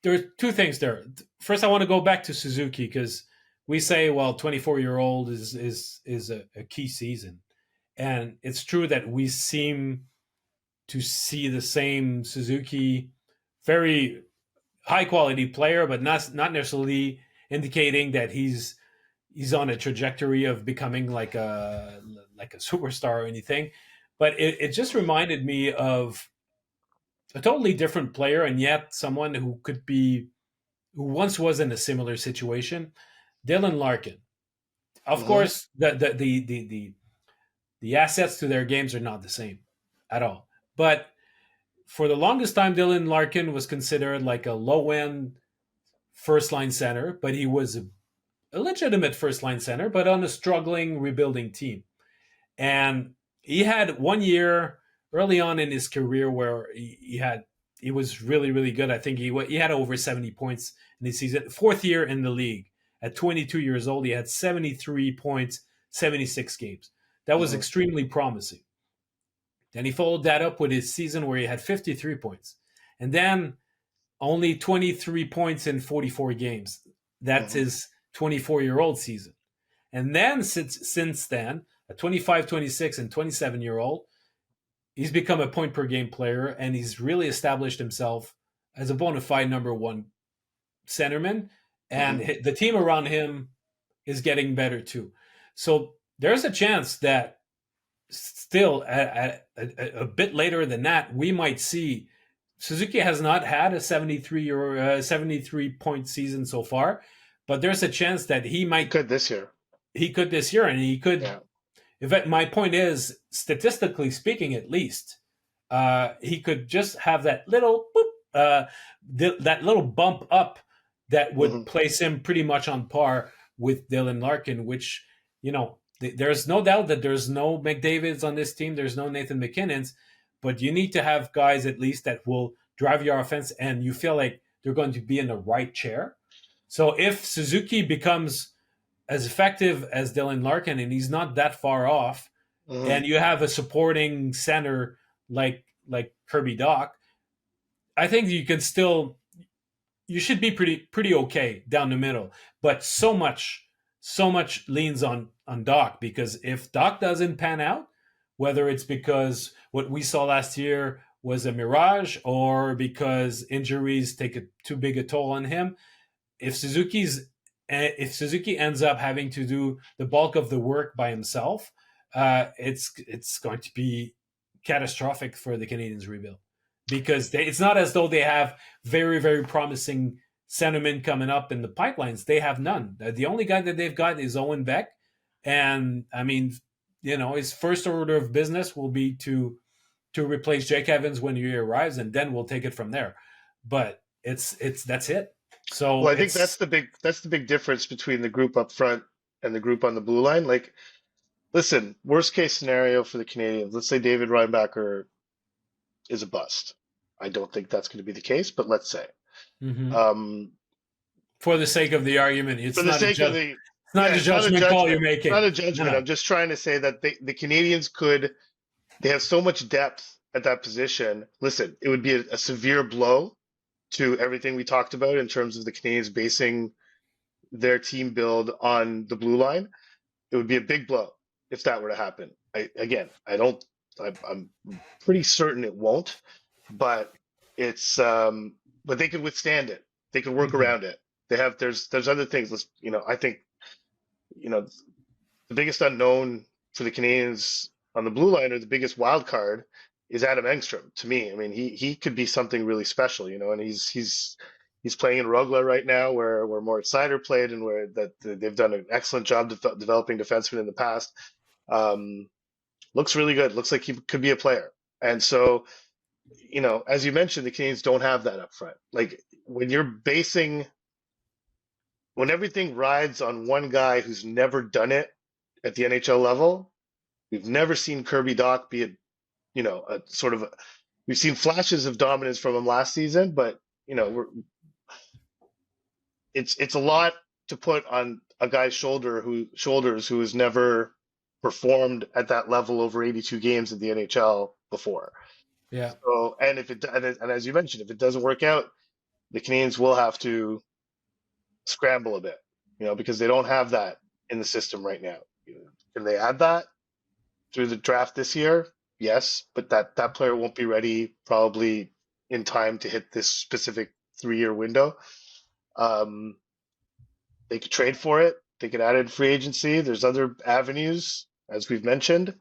There's two things there. First, I want to go back to Suzuki because we say, well, 24-year-old is a key season, and it's true that we seem to see the same Suzuki, very high quality player, but not necessarily indicating that he's on a trajectory of becoming like a superstar or anything. But it just reminded me of a totally different player, and yet someone who once was in a similar situation. Dylan Larkin. Of Hmm. course, the assets to their games are not the same at all. But for the longest time, Dylan Larkin was considered like a low end first line center, but he was a legitimate first line center, but on a struggling rebuilding team. And he had 1 year early on in his career where he was really really good. I think he had over 70 points in the season. Fourth year in the league at 22 years old, he had 73 points, 76 games. That was Hmm. extremely promising. Then he followed that up with his season where he had 53 points, and then only 23 points in 44 games. That's Hmm. his 24-year-old season. And then since then, a 25, 26, and 27-year-old, he's become a point per game player, and he's really established himself as a bona fide number one centerman. And Hmm. the team around him is getting better too. So there's a chance that still a bit later than that, we might see Suzuki has not had a 73 point season so far, but there's a chance that He could this year. he could this year, and he could. Yeah. My point is, statistically speaking, at least, he could just have that little boop, that little bump up that would Hmm. place him pretty much on par with Dylan Larkin. Which there's no doubt that there's no McDavid's on this team. There's no Nathan McKinnon's, but you need to have guys at least that will drive your offense, and you feel like they're going to be in the right chair. So if Suzuki becomes as effective as Dylan Larkin, and he's not that far off, Hmm. and you have a supporting center like Kirby Doc, I think you should be pretty okay down the middle. But so much leans on Doc, because if Doc doesn't pan out, whether it's because what we saw last year was a mirage or because injuries take too big a toll on him, if Suzuki ends up having to do the bulk of the work by himself, it's going to be catastrophic for the Canadiens rebuild, because it's not as though they have very very promising centermen coming up in the pipelines. They have none. The only guy that they've got is Owen Beck, and I mean, his first order of business will be to replace Jake Evans when he arrives, and then we'll take it from there. But that's it. So Well, I think that's the big difference between the group up front and the group on the blue line. Like, listen, worst case scenario for the Canadians, let's say David Reinbacher is a bust. I don't think that's going to be the case, but let's say. mhm. Um, For the sake of the argument, For the sake of the, it's not a it's not a judgment call judgment. you're It's making. not a No, judgment. no. I'm just trying to say that the Canadians could. They have so much depth at that position. Listen, it would be a severe blow to everything we talked about in terms of the Canadians basing their team build on the blue line. It would be a big blow if that were to happen. I don't. I'm pretty certain it won't, but it's. But they could withstand it. They could work Mhm. around it. They have. There's other things. I think you know the biggest unknown for the Canadians on the blue line, or the biggest wild card, is Adam Engstrom. To me, I mean, he could be something really special, and he's playing in Rogla right now, where Moritz Seider played, and where that they've done an excellent job developing defensemen in the past. Um, Looks really good. Looks like he could be a player. And so, as you mentioned, the Canadians don't have that up front. Like when you're basing, when everything rides on one guy who's never done it at the NHL level. We've never seen Kirby Doc be a sort of we've seen flashes of dominance from him last season, but it's a lot to put on a guy's shoulders who has never performed at that level over 82 games in the NHL before. Yeah. So, and as you mentioned, if it doesn't work out, the Canadians will have to scramble a bit, because they don't have that in the system right now. Can they add that through the draft this year? Yes, but that player won't be ready probably in time to hit this specific 3-year window. Um, they could trade for it. They could add it in free agency. There's other avenues, as we've mentioned,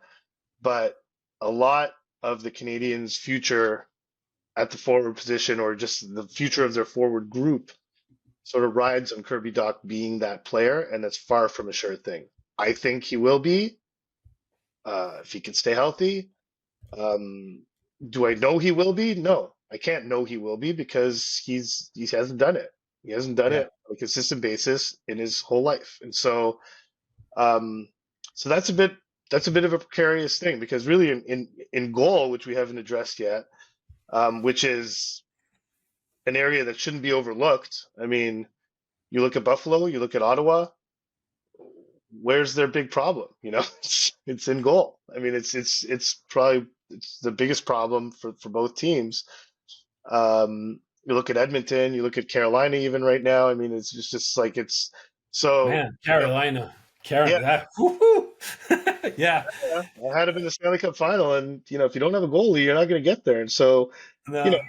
but a lot of the Canadians' future at the forward position, or just the future of their forward group, sort of rides on Kirby Doc being that player, and that's far from a sure thing. I think he will be, if he can stay healthy. Um, do I know he will be? No, I can't know he will be because he hasn't done it. He hasn't done Yeah. it on a consistent basis in his whole life, and um, so that's a bit of a precarious thing, because really in goal, which we haven't addressed yet, which is an area that shouldn't be overlooked. I mean, you look at Buffalo, you look at Ottawa. Where's their big problem? It's in goal. I mean, it's probably it's the biggest problem for both teams. You look at Edmonton, you look at Carolina, even right now. I mean, it's just like it's so. Man, Carolina. Yeah, That. Woo-hoo. Yeah. yeah, I had him in the Stanley Cup final, and if you don't have a goalie, you're not going to get there. And so, No.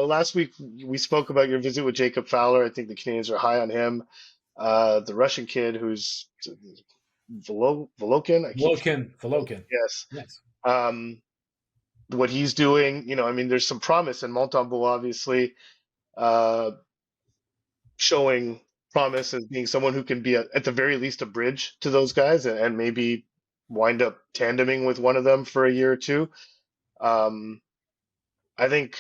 last week we spoke about your visit with Jacob Fowler. I think the Canadians are high on him. The Russian kid who's Volokin. I keep Volokin. yes. Yes. Um, what he's doing, I mean, there's some promise, and Montembeau obviously uh, showing promise as being someone who can be at the very least a bridge to those guys, and maybe wind up tandeming with one of them for a year or two. Um, I think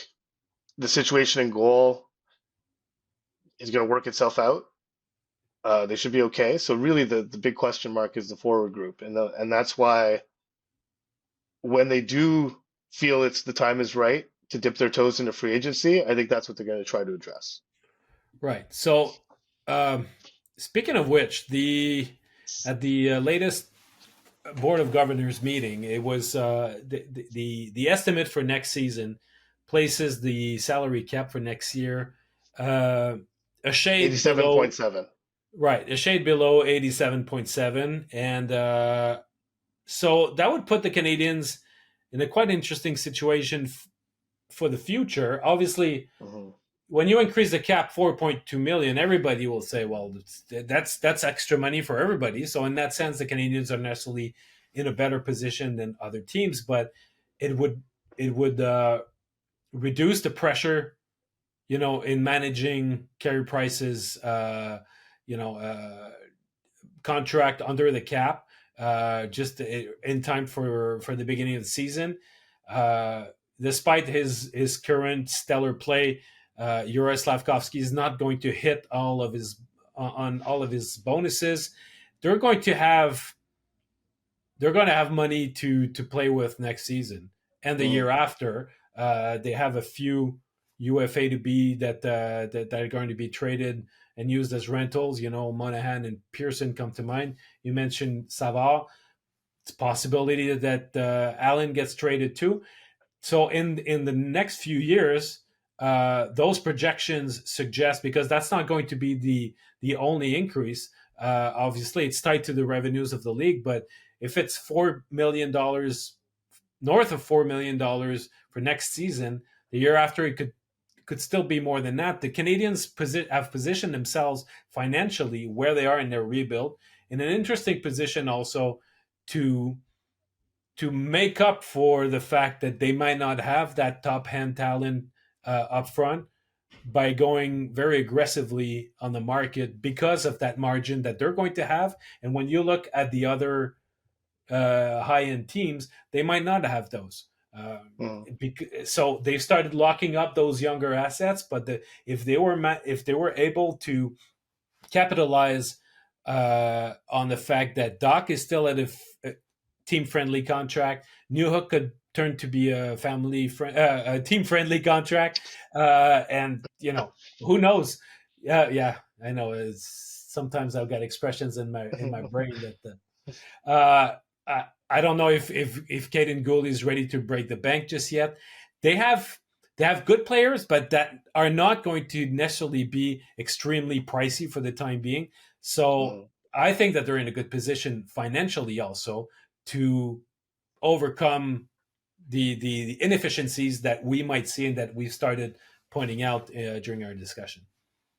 the situation in goal is going to work itself out. They should be okay. So really, the big question mark is the forward group, and that's why when they do feel the time is right to dip their toes into free agency, I think that's what they're going to try to address. Right. So, um, speaking of which, at the latest board of governors meeting, it was the estimate for next season places the salary cap for next year uh, a shade below. 87.7. Right, a shade below 87.7, and so that would put the Canadians in a quite interesting situation for the future. Obviously, Mm-hmm. when you increase the cap 4.2 million, everybody will say, well, that's extra money for everybody. So in that sense, the Canadians are necessarily in a better position than other teams, but it would reduce the pressure, in managing Carey Price's contract under the cap, just in time for the beginning of the season. Uh, Despite his current stellar play, Juraj Slavkovsky is not going to hit on all of his bonuses. They're going to have money to play with next season and the Mm-hmm. year after. They have a few UFA to be that are going to be traded and used as rentals. Monahan and Pearson come to mind. You mentioned Savard. It's a possibility that Allen gets traded too. So in the next few years, those projections suggest, because that's not going to be the only increase. Obviously, it's tied to the revenues of the league, but if it's $4 million, north of $4 million for next season, the year after it could still be more than that. The Canadiens have positioned themselves financially where they are in their rebuild in an interesting position also to make up for the fact that they might not have that top hand talent up front by going very aggressively on the market because of that margin that they're going to have. And when you look at the other high end teams, they might not have those. Mm. So they've started locking up those younger assets, but if they were able to capitalize on the fact that Doc is still at a team friendly contract, Newhook could turn to be a a team friendly contract, and who knows? Yeah, I know. Sometimes I've got expressions in my brain that I don't know if Caden Gould is ready to break the bank just yet. They have good players, but that are not going to necessarily be extremely pricey for the time being. So Mm. I think that they're in a good position financially also to overcome the inefficiencies that we might see and that we've started pointing out during our discussion.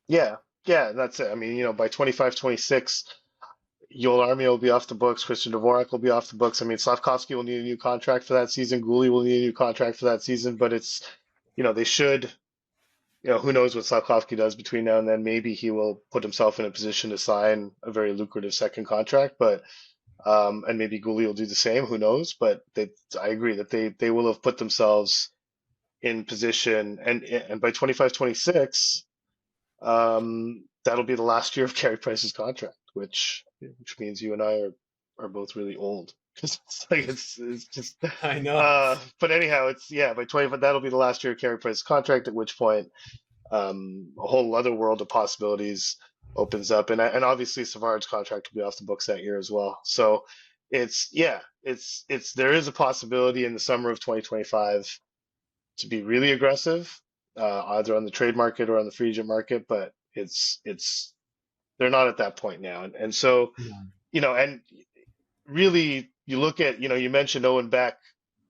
Yeah, yeah, that's it. I mean, by 25, 26, Yoel Army will be off the books. Christian Dvorak will be off the books. I mean, Slavkovsky will need a new contract for that season. Gouli will need a new contract for that season. But they should, who knows what Slavkovsky does between now and then. Maybe he will put himself in a position to sign a very lucrative second contract. But and maybe Gouli will do the same. Who knows? But I agree that they will have put themselves in position, and by 25, 26, that'll be the last year of Carey Price's contract, which means you and I are both really old. It's just I know. but anyhow, it's yeah, by 20, that'll be the last year of Carey Price's contract, at which point a whole other world of possibilities opens up, and obviously Savard's contract will be off the books that year as well. So it's there is a possibility in the summer of 2025 to be really aggressive, either on the trade market or on the free agent market, but it's they're not at that point now, and so Yeah. and really you look at you mentioned Owen Beck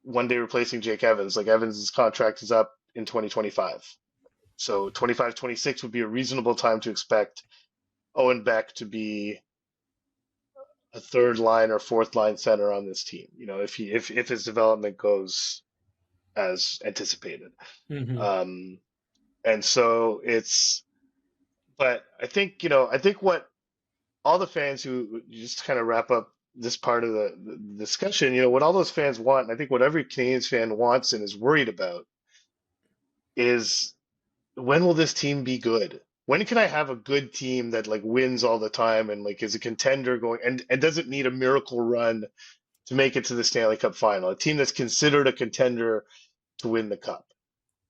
one day replacing Jake Evans. Like, Evans's contract is up in 2025, so 25, 26 would be a reasonable time to expect Owen Beck to be a third line or fourth line center on this team. If his development goes as anticipated. Mm-hmm. Um, and so but I think what all the fans who, just to kind of wrap up this part of the discussion, what all those fans want, and I think what every Canadiens fan wants and is worried about is, when will this team be good? When can I have a good team that like wins all the time and like is a contender going and doesn't need a miracle run to make it to the Stanley Cup final? A team that's considered a contender to win the cup.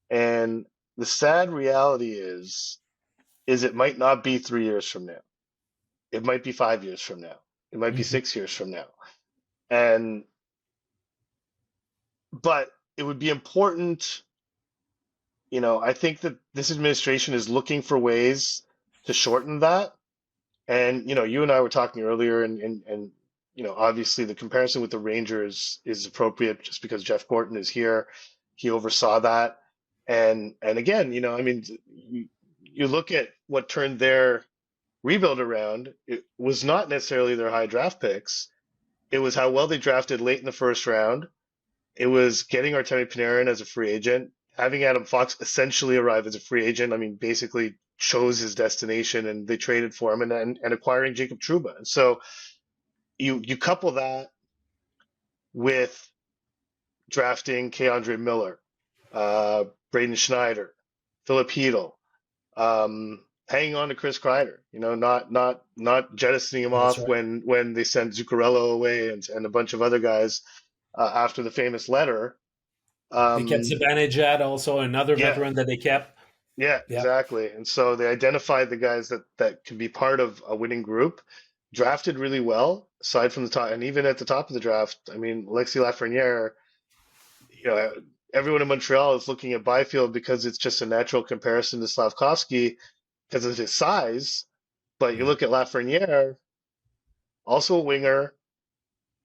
And the sad reality is it might not be 3 years from now. It might be 5 years from now. It might be Mm-hmm. 6 years from now. But it would be important. I think that this administration is looking for ways to shorten that. And, you and I were talking earlier, and obviously the comparison with the Rangers is appropriate just because Jeff Gorton is here. He oversaw that. And again, I mean, you look at what turned their rebuild around. It was not necessarily their high draft picks. It was how well they drafted late in the first round. It was getting Artemi Panarin as a free agent, having Adam Fox essentially arrive as a free agent. I mean, basically chose his destination, and they traded for him, and acquiring Jacob Trouba. And so you couple that with drafting Keandre Miller, Braden Schneider, Philip Hedl, hanging on to Chris Kreider, not jettisoning him That's off right. when they sent Zuccarello away and a bunch of other guys after the famous letter. They kept Um, Zibanejad, also another yeah, veteran that they kept. Yeah, Yeah. exactly. And so they identified the guys that could be part of a winning group, drafted really well, aside from the top, and even at the top of the draft. I mean, Alexis Lafreniere, you know, everyone in Montreal is looking at Byfield because it's just a natural comparison to Slavkovsky because of his size. But you Mhm. look at Lafreniere, also a winger,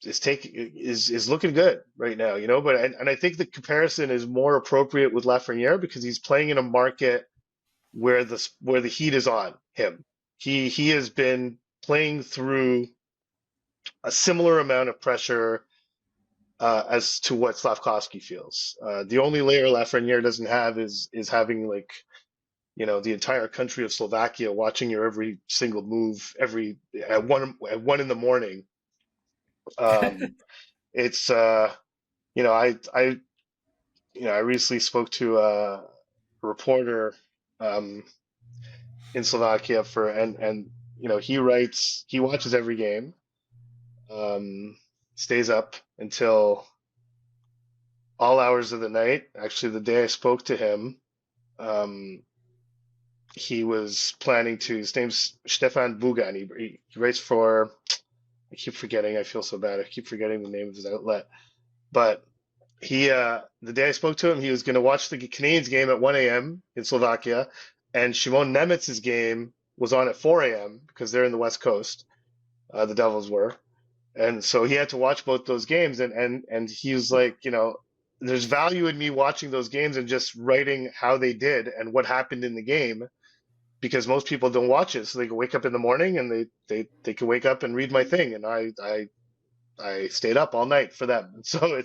is looking good right now, you know. But and I think the comparison is more appropriate with Lafreniere because he's playing in a market where the heat is on him. He has been playing through a similar amount of pressure as to what Slavkovsky feels. The only layer Lafreniere doesn't have is having like the entire country of Slovakia watching your every single move every at 1 in the morning. Um, it's I I recently spoke to a reporter um, in Slovakia and he watches every game, um, stays up until all hours of the night. Actually, the day I spoke to him, um, he was planning to. His name's Stefan Bugan. He writes for. I keep forgetting. I feel so bad. I keep forgetting the name of his outlet. But the day I spoke to him, he was going to watch the Canadiens game at 1 a.m. in Slovakia, and Shimon Nemitz's game was on at 4 a.m. because they're in the West Coast. The Devils were, and so he had to watch both those games, and he was like, there's value in me watching those games and just writing how they did and what happened in the game because most people don't watch it, so they can wake up in the morning and they can wake up and read my thing, and I stayed up all night for them. And so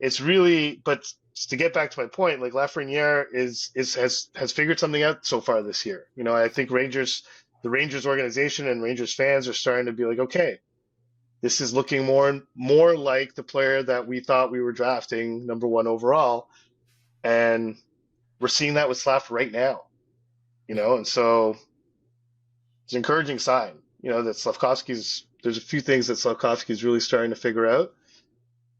it's really, but to get back to my point, like Lafreniere has figured something out so far this year. I think the Rangers organization and Rangers fans are starting to be like, okay, this is looking more like the player that we thought we were drafting number 1 overall, and we're seeing that with Slav right now. Yeah. And so it's an encouraging sign. That Slavkovsky's. There's a few things that Slavkovsky's really starting to figure out.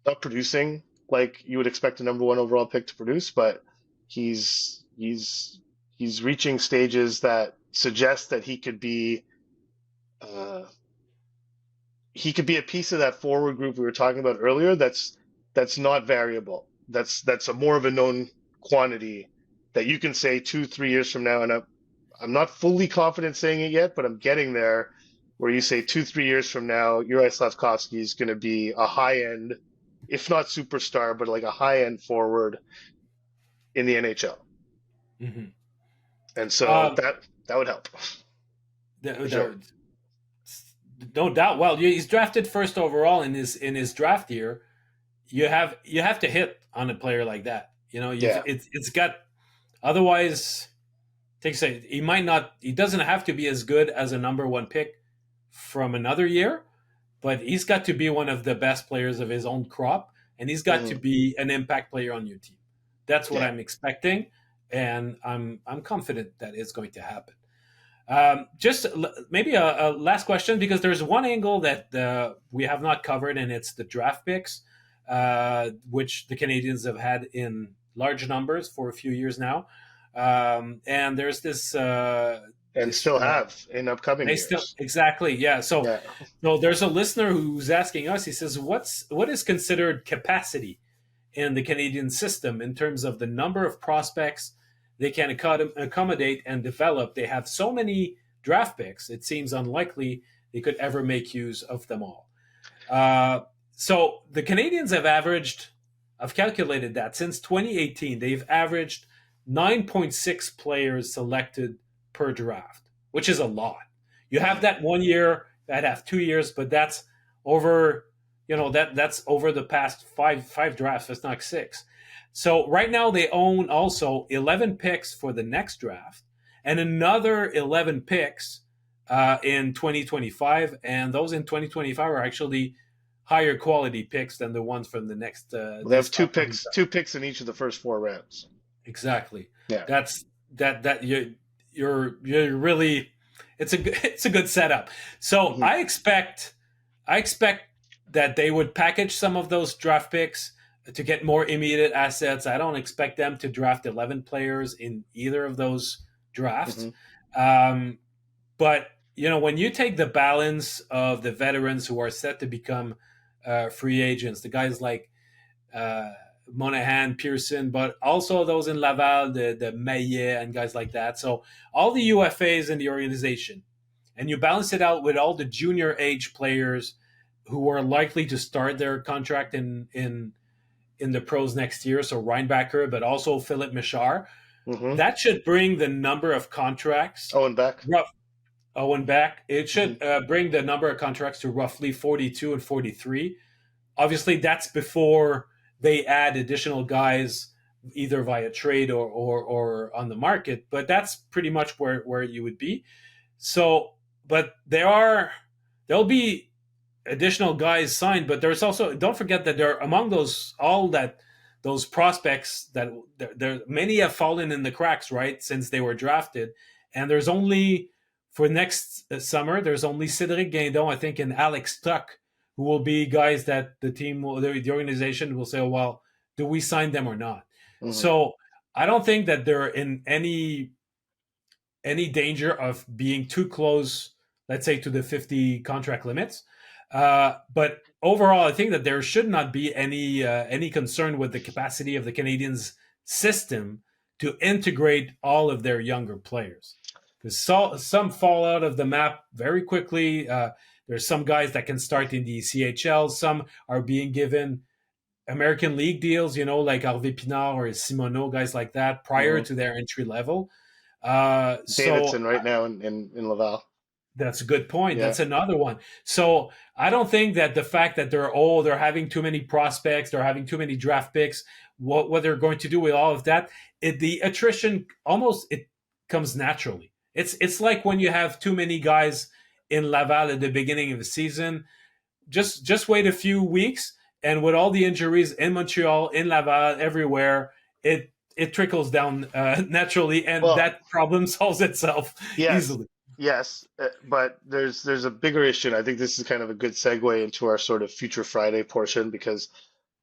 Not producing like you would expect a number 1 overall pick to produce, but he's he's he's reaching stages that suggest that uh, he could be a piece of that forward group we were talking about earlier. That's not variable. That's a more of a known quantity that you can say 2-3 years from now. And I'm not fully confident saying it yet, but I'm getting there. Where you say 2-3 years from now, Yuri Slavkovsky is going to be a high end, if not superstar, but like a high end forward in the NHL. Hmm. And so Um, that would help the, for sure. the, no doubt. Well, he's drafted first overall in his draft year. You have to hit on a player like that. Yeah. It's got. Otherwise, take say he might not. He doesn't have to be as good as a number 1 pick from another year, but he's got to be one of the best players of his own crop, and he's got to Hmm. be an impact player on your team. That's what Yeah. I'm expecting, and I'm confident that it's going to happen. Just maybe a last question, because there's one angle that we have not covered, and it's the draft picks, which the Canadiens have had in large numbers for a few years now. And there's this And this still have in upcoming they still years. exactly, yeah. So Yeah. there's a listener who's asking us. He says, what is considered capacity in the Canadian system in terms of the number of prospects they can accommodate and develop? They have so many draft picks, it seems unlikely they could ever make use of them all. Uh, so the Canadians I've calculated that since 2018, they've averaged 9.6 players selected per draft, which is a lot. You have Mhm. that 1 year, that have 2 years, but that's over, that's over the past five drafts. It's not six. So right now they own also 11 picks for the next draft and another 11 picks in 2025, and those in 2025 are actually higher quality picks than the ones from the next Well, they have this upcoming draft. two picks in each of the first 4 rounds. Exactly. Yeah. That's that you're really it's a good setup. So Hmm. I expect that they would package some of those draft picks to get more immediate assets. I don't expect them to draft 11 players in either of those drafts. Hmm. Um, but when you take the balance of the veterans who are set to become free agents, the guys like uh, Monahan, Pearson, but also those in Laval, the Maillet and guys like that. So all the UFAs in the organization, and you balance it out with all the junior age players who are likely to start their contract in the pros next year. So Reinbacher, but also Philip Michard. Hmm. That should bring the number of contracts Owen Beck. rough. Owen back. It Hmm. should bring the number of contracts to roughly 42 and 43. Obviously, that's before they add additional guys either via trade or on the market, but that's pretty much where you would be. So, but there'll be additional guys signed, but there's also, don't forget that there among those prospects that there many have fallen in the cracks, right, since they were drafted, and there's only for next summer there's only Cédric Guindon, I think, and Alex Tuck, who will be guys that the organization will say, oh, well, do we sign them or not? Hmm. So I don't think that they're in any danger of being too close, let's say, to the 50 contract limits. But overall, I think that there should not be any concern with the capacity of the Canadiens system to integrate all of their younger players. Because some fall out of the map very quickly. There's some guys that can start in the CHL. Some are being given American League deals, like Harvey Pinard or Simoneau, guys like that, prior Hmm. to their entry level. So Davidson right now in Laval. that's a good point. Yeah. That's another one. So I don't think that the fact that they're having too many prospects, they're having too many draft picks, what they're going to do with all of that, the attrition almost it comes naturally. It's like when you have too many guys in Laval at the beginning of the season. Just wait a few weeks, and with all the injuries in Montreal, in Laval, everywhere, it trickles down naturally, and Well, that problem solves itself yes, easily. yes, but there's a bigger issue, and I think this is kind of a good segue into our sort of Future Friday portion because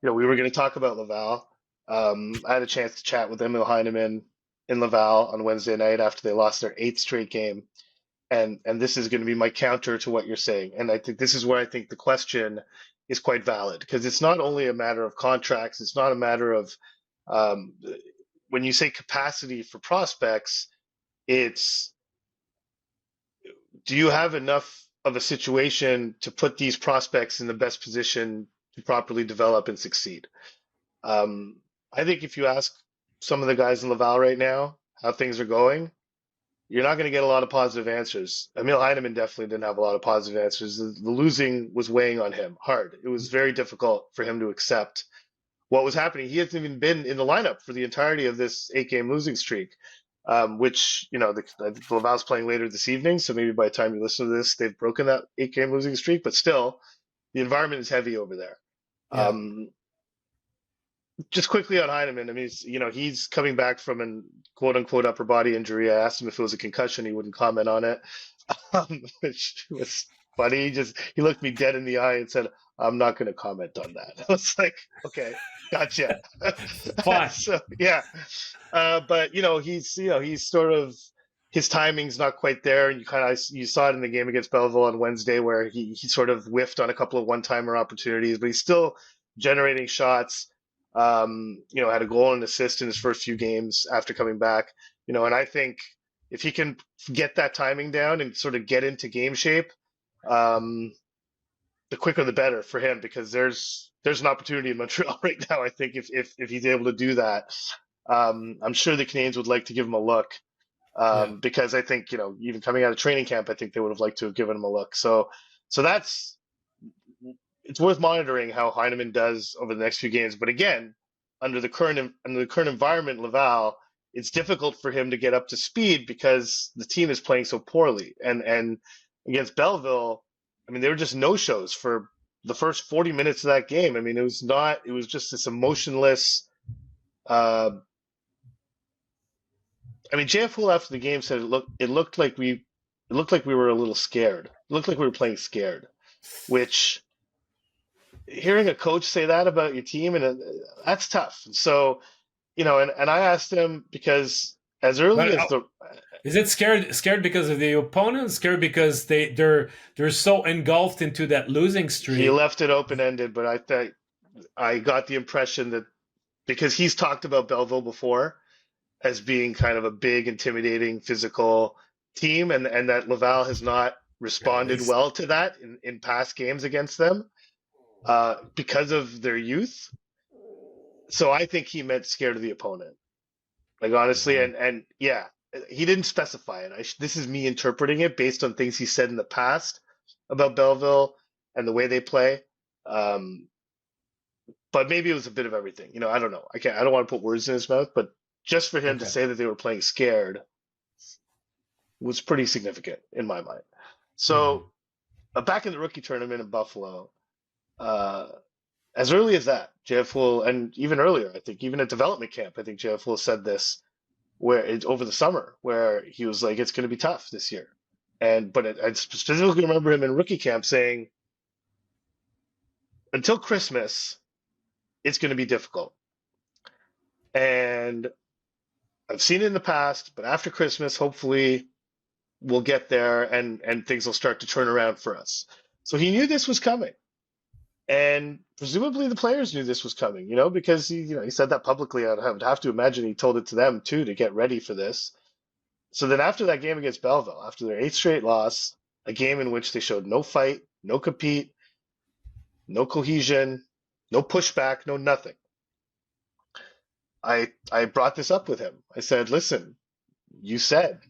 we were going to talk about Laval. I had a chance to chat with Emil Heineman in Laval on Wednesday night after they lost their eighth straight game, and this is going to be my counter to what you're saying, and I think this is where I think the question is quite valid because it's not only a matter of contracts, it's not a matter of um, when you say capacity for prospects, it's do you have enough of a situation to put these prospects in the best position to properly develop and succeed? Um, I think if you ask some of the guys in Laval right now how things are going, you're not going to get a lot of positive answers. Emil Heineman definitely didn't have a lot of positive answers. The losing was weighing on him hard. It was very difficult for him to accept what was happening. He hasn't even been in the lineup for the entirety of this eight-game losing streak, which, I think Laval's playing later this evening, so maybe by the time you listen to this, they've broken that eight-game losing streak, but still, the environment is heavy over there. Yeah. Um, just quickly on Heineman, I mean, he's coming back from an quote unquote upper body injury. I asked him if it was a concussion. He wouldn't comment on it, which was funny. He looked me dead in the eye and said, "I'm not going to comment on that." I was like, "Okay, gotcha." Fine. So yeah, but he's sort of his timing's not quite there, and you saw it in the game against Belleville on Wednesday where he sort of whiffed on a couple of one-timer opportunities, but he's still generating shots. Had a goal and assist in his first few games after coming back. And I think if he can get that timing down and sort of get into game shape, um, the quicker the better for him because there's an opportunity in Montreal right now. I think if he's able to do that, I'm sure the Canadiens would like to give him a look Yeah. because I think even coming out of training camp, I think they would have liked to have given him a look. So that's it's worth monitoring how Heineman does over the next few games. But again, under the current environment, Laval, it's difficult for him to get up to speed because the team is playing so poorly. And against Belleville, I mean, they were just no shows for the first 40 minutes of that game. I mean, it was just this emotionless. Uh, I mean, JF Poole after the game said it looked like we were a little scared. It looked like we were playing scared, which hearing a coach say that about your team, and that's tough. So, and I asked him because as early But as the is it scared because of the opponent? Scared because they're so engulfed into that losing he streak? left it open ended, but I thought I got the impression that because he's talked about Belleville before as being kind of a big, intimidating, physical team, and that Laval has not Yeah, responded well to that in past games against them because of their youth. So I think he meant scared of the opponent. Like honestly, yeah. and yeah, he didn't specify it. This is me interpreting it based on things he said in the past about Belleville and the way they play. Um, but maybe it was a bit of everything. I don't know. I don't want to put words in his mouth, but just for him to Okay. say that they were playing scared was pretty significant in my mind. Mhm. So back in the rookie tournament in Buffalo, uh, as early as that, JF will, and even earlier, I think, even at development camp, I think JF will said this where it's over the summer, where he was like, "It's going to be tough this year," I specifically remember him in rookie camp saying, "Until Christmas, it's going to be difficult," and I've seen it in the past, but after Christmas, hopefully we'll get there and things will start to turn around for us. So he knew this was coming. And presumably the players knew this was coming, because he said that publicly. I would have to imagine he told it to them too to get ready for this. So then after that game against Belleville, after their eighth straight loss, a game in which they showed no fight, no compete, no cohesion, no pushback, no nothing. I brought this up with him. I said, "Listen, you said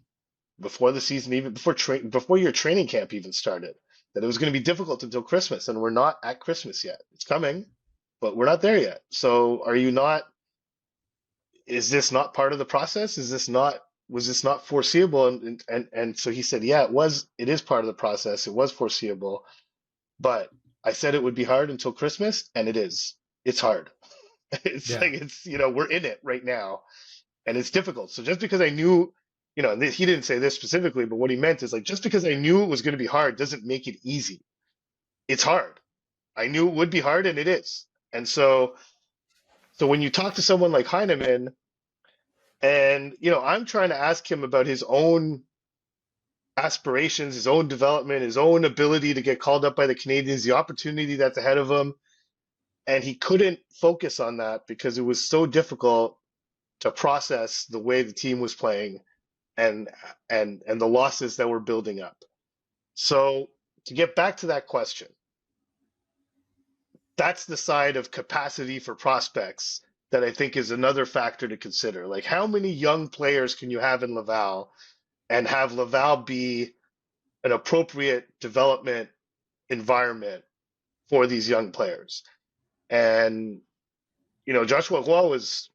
before the season, even before your training camp even started, that it was going to be difficult until Christmas, and we're not at Christmas yet. It's coming, but we're not there yet. So are you not? Is this not part of the process? Is this not? Was this not foreseeable?" And so he said, "Yeah, it was. It is part of the process. It was foreseeable, but I said it would be hard until Christmas, and it is. It's hard. It's Yeah. like we're in it right now, and it's difficult. So just because I knew, and he didn't say this specifically, but what he meant is like just because I knew it was going to be hard doesn't make it easy. It's hard. I knew it would be hard, and it is. And so when you talk to someone like Heineman, and I'm trying to ask him about his own aspirations, his own development, his own ability to get called up by the Canadiens, the opportunity that's ahead of him, and he couldn't focus on that because it was so difficult to process the way the team was playing and and the losses that were building up. So to get back to that question, that's the side of capacity for prospects that I think is another factor to consider. Like how many young players can you have in Laval and have Laval be an appropriate development environment for these young players? And Joshua Roy was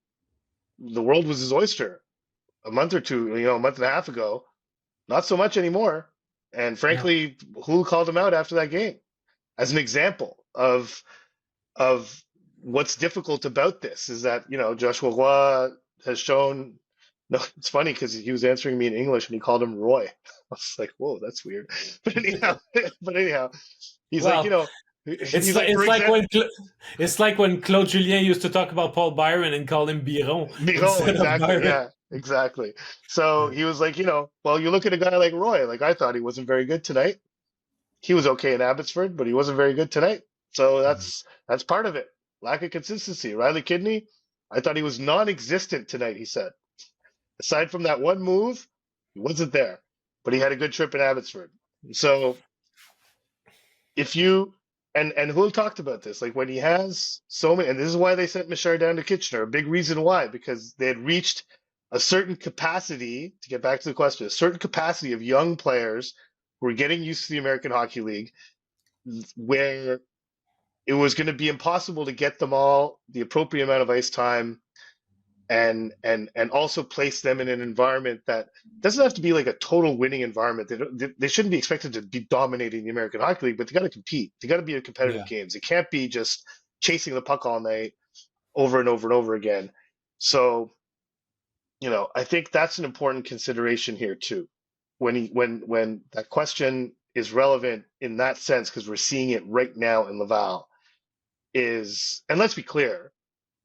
the world was his oyster a month or two, a month and a half ago. Not so much anymore. And Yeah. frankly, who called him out after that game as an example of what's difficult about this is that Joshua Roy has shown. No, it's funny because he was answering me in English and he called him Roy. I was like, whoa, that's weird. But anyhow, he's like, Well, he's like, for it's like example, it's like when Claude Julien used to talk about Paul Byron and call him Biron Mijo, instead of exactly, Byron. yeah, exactly. So he was like, well, you look at a guy like Roy. Like I thought he wasn't very good tonight. He was okay in Abbotsford, but he wasn't very good tonight. So Mhm. that's part of it. Lack of consistency. Riley Kidney, I thought he was non-existent tonight, he said. Aside from that one move, he wasn't there. But he had a good trip in Abbotsford. So if you and Hul talked about this, like when he has so many, and this is why they sent Mishar down to Kitchener, a big reason why, because they had reached a certain capacity, to get back to the question, a certain capacity of young players who were getting used to the American Hockey League, where it was going to be impossible to get them all the appropriate amount of ice time and also place them in an environment that doesn't have to be like a total winning environment. They shouldn't be expected to be dominating the American Hockey League, but they got to compete. They got to be in competitive Yeah. games. It can't be just chasing the puck all night over and over and over again. So, I think that's an important consideration here too. When that question is relevant in that sense, because we're seeing it right now in Laval. is, and let's be clear,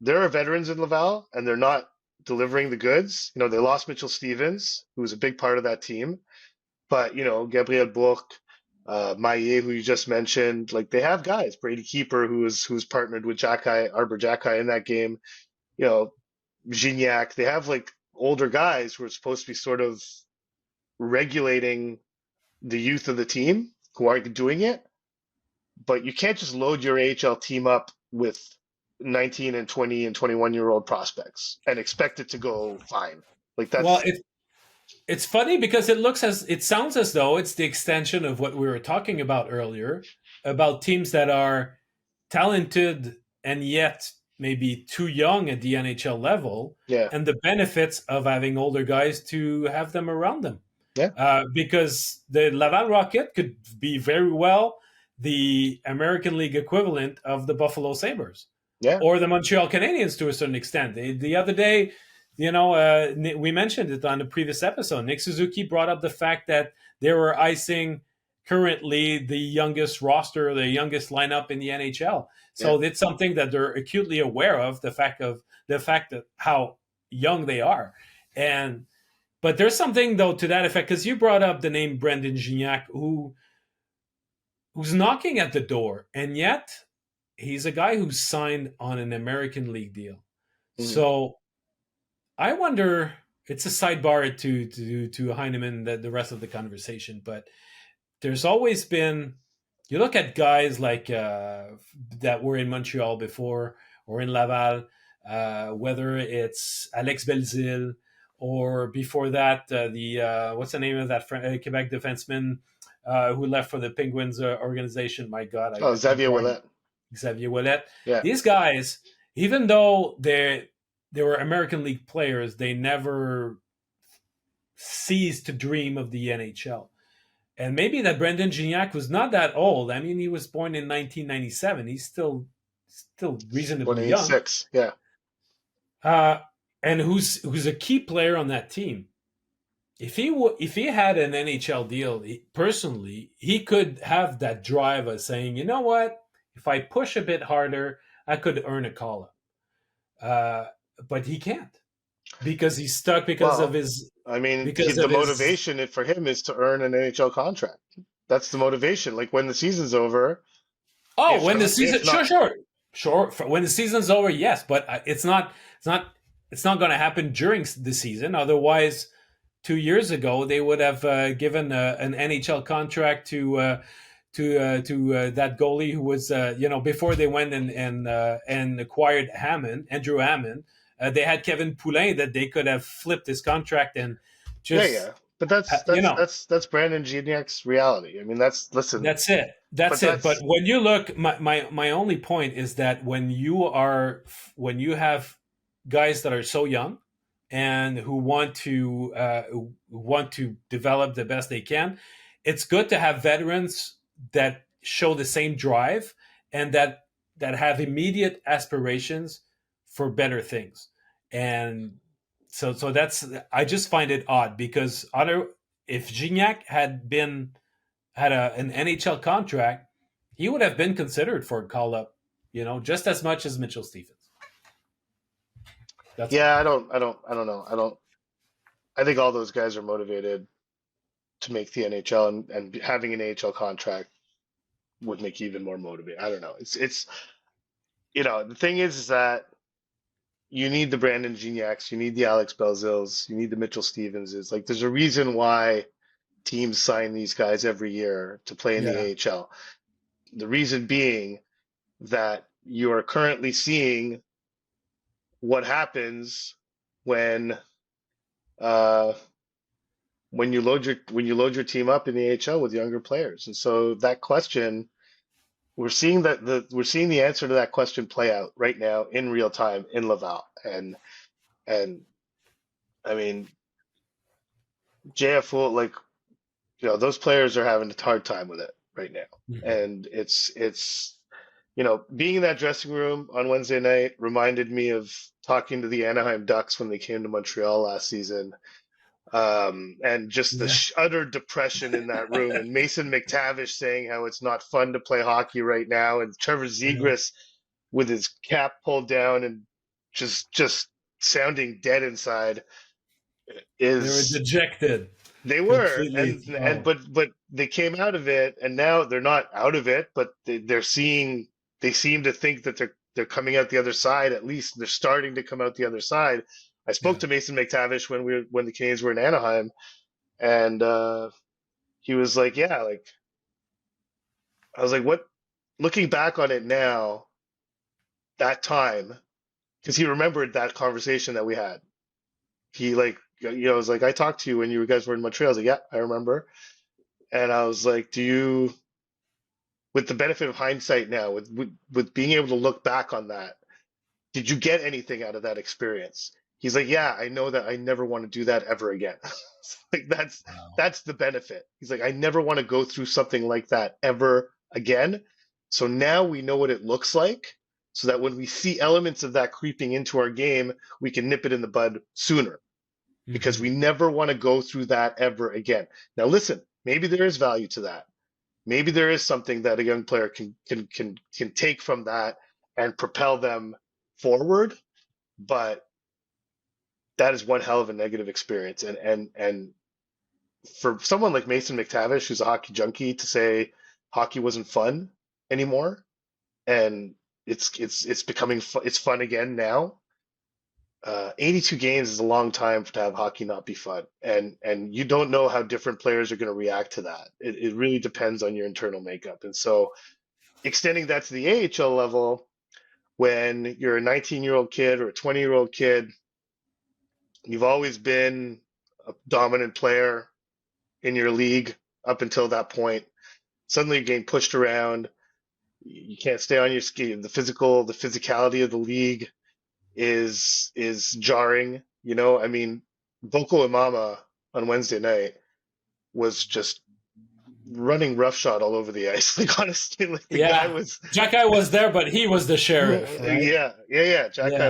there are veterans in Laval, and they're not delivering the goods. They lost Mitchell Stevens, who was a big part of that team, but Gabriel Bourque, Maillet, who you just mentioned, like they have guys. Brady Keeper, who's partnered with Arbor Jackai in that game. You know, Gignac. They have like older guys who are supposed to be sort of regulating the youth of the team who aren't doing it. But you can't just load your AHL team up with 19 and 20 and 21-year-old prospects and expect it to go fine. Like Well, that's it's funny because it sounds as though it's the extension of what we were talking about earlier about teams that are talented and yet maybe too young at the NHL level, yeah, and the benefits of having older guys to have them around them. yeah, Because the Laval Rocket could be very well the American League equivalent of the Buffalo Sabres yeah. or the Montreal Canadiens to a certain extent. The other day, we mentioned it on the previous episode. Nick Suzuki brought up the fact that they were icing currently the youngest roster, the youngest lineup in the NHL. Yeah. So it's something that they're acutely aware of, the fact that how young they are. And but there's something though to that effect, because you brought up the name Brendan Gignac, who's knocking at the door, and yet he's a guy who's signed on an American League deal. Mhm. So I wonder. It's a sidebar to Heineman, the rest of the conversation, but there's always been. You look at guys like that were in Montreal before or in Laval, whether it's Alex Belzile or before that the what's the name of that Quebec defenseman who left for the Penguins organization? My God, Oh, I'm Xavier drawing Ouellet. Xavier Ouellet. Yeah. These guys, even though they were American League players, they never ceased to dream of the NHL. And maybe that Brendan Gignac was not that old. I mean, he was born in 1997. He's still reasonably young, 26. Yeah. uh, and who's a key player on that team. If he had an NHL deal, personally, he could have that drive of saying, you know what, if I push a bit harder, I could earn a call up. But he can't because he's stuck because of Well, his I mean, because the of his. motivation for him is to earn an NHL contract. That's the motivation. Like when the season's over, Oh, if when the not, season, sure. When the season's over, yes, but it's not going to happen during the season. Otherwise, 2 years ago they would have given an NHL contract to that goalie who was before they went and acquired Andrew Hammond. They had Kevin Poulin that they could have flipped his contract and yeah, just yeah. But that's Brandon Geniak's reality. I mean, listen, That's it. but That's it. But that's when you look, my only point is that when you have guys that are so young and who want to develop the best they can, it's good to have veterans that show the same drive and that have immediate aspirations for better things. And so that's I just find it odd because other if Gignac had an NHL contract, he would have been considered for a call up, just as much as Mitchell Stephens. That's all. yeah. I don't know. I think all those guys are motivated to make the NHL, and having an AHL contract would make you even more motivated. I don't know. It's the thing is that you need the Brandon Gignacs, you need the Alex Belzils, you need the Mitchell Stevenses. Like there's a reason why teams sign these guys every year to play in the Yeah. AHL. The reason being that you are currently seeing what happens when uh, when you load your team up in the AHL with younger players. And so that question, we're seeing the answer to that question play out right now in real time in Laval. And I mean, JFO, like those players are having a hard time with it right now. Mhm. And it's being in that dressing room on Wednesday night reminded me of talking to the Anaheim Ducks when they came to Montreal last season. And just the Yeah. utter depression in that room, and Mason McTavish saying how it's not fun to play hockey right now, and Trevor Yeah. Zegras with his cap pulled down and just sounding dead inside They were is dejected, they were completely and thrown. but they came out of it and now they're not out of it, but they seem to think that they're coming out the other side. At least they're starting to come out the other side. I spoke Yeah. to Mason McTavish when the Canadiens were in Anaheim, and he was like, yeah, like I was like, what? Looking back on it now, that time, because he remembered that conversation that we had. He like, was like, I talked to you when you guys were in Montreal. I was like, yeah, I remember. And I was like, with the benefit of hindsight now, with being able to look back on that, did you get anything out of that experience? He's like, yeah, I know that I never want to do that ever again. Like Wow. that's the benefit. He's like, I never want to go through something like that ever again. So now we know what it looks like, so that when we see elements of that creeping into our game, we can nip it in the bud sooner because Hmm. we never want to go through that ever again. Now listen, maybe there is value to that. Maybe there is something that a young player can take from that and propel them forward, but that is one hell of a negative experience. And for someone like Mason McTavish, who's a hockey junkie, to say hockey wasn't fun anymore, and it's becoming it's fun again now. 82 games is a long time to have hockey not be fun, and you don't know how different players are going to react to that. It really depends on your internal makeup, and so extending that to the AHL level, when you're a 19-year-old kid or a 20-year-old kid, you've always been a dominant player in your league up until that point. Suddenly you're getting pushed around. You can't stay on your ski. The physicality of the league is jarring. I mean, Boko Imama on Wednesday night was just running roughshod all over the ice. Like honestly, like the guy Yeah. was, Jackai was there, but he was the sheriff, right? yeah. Jack guy Yeah.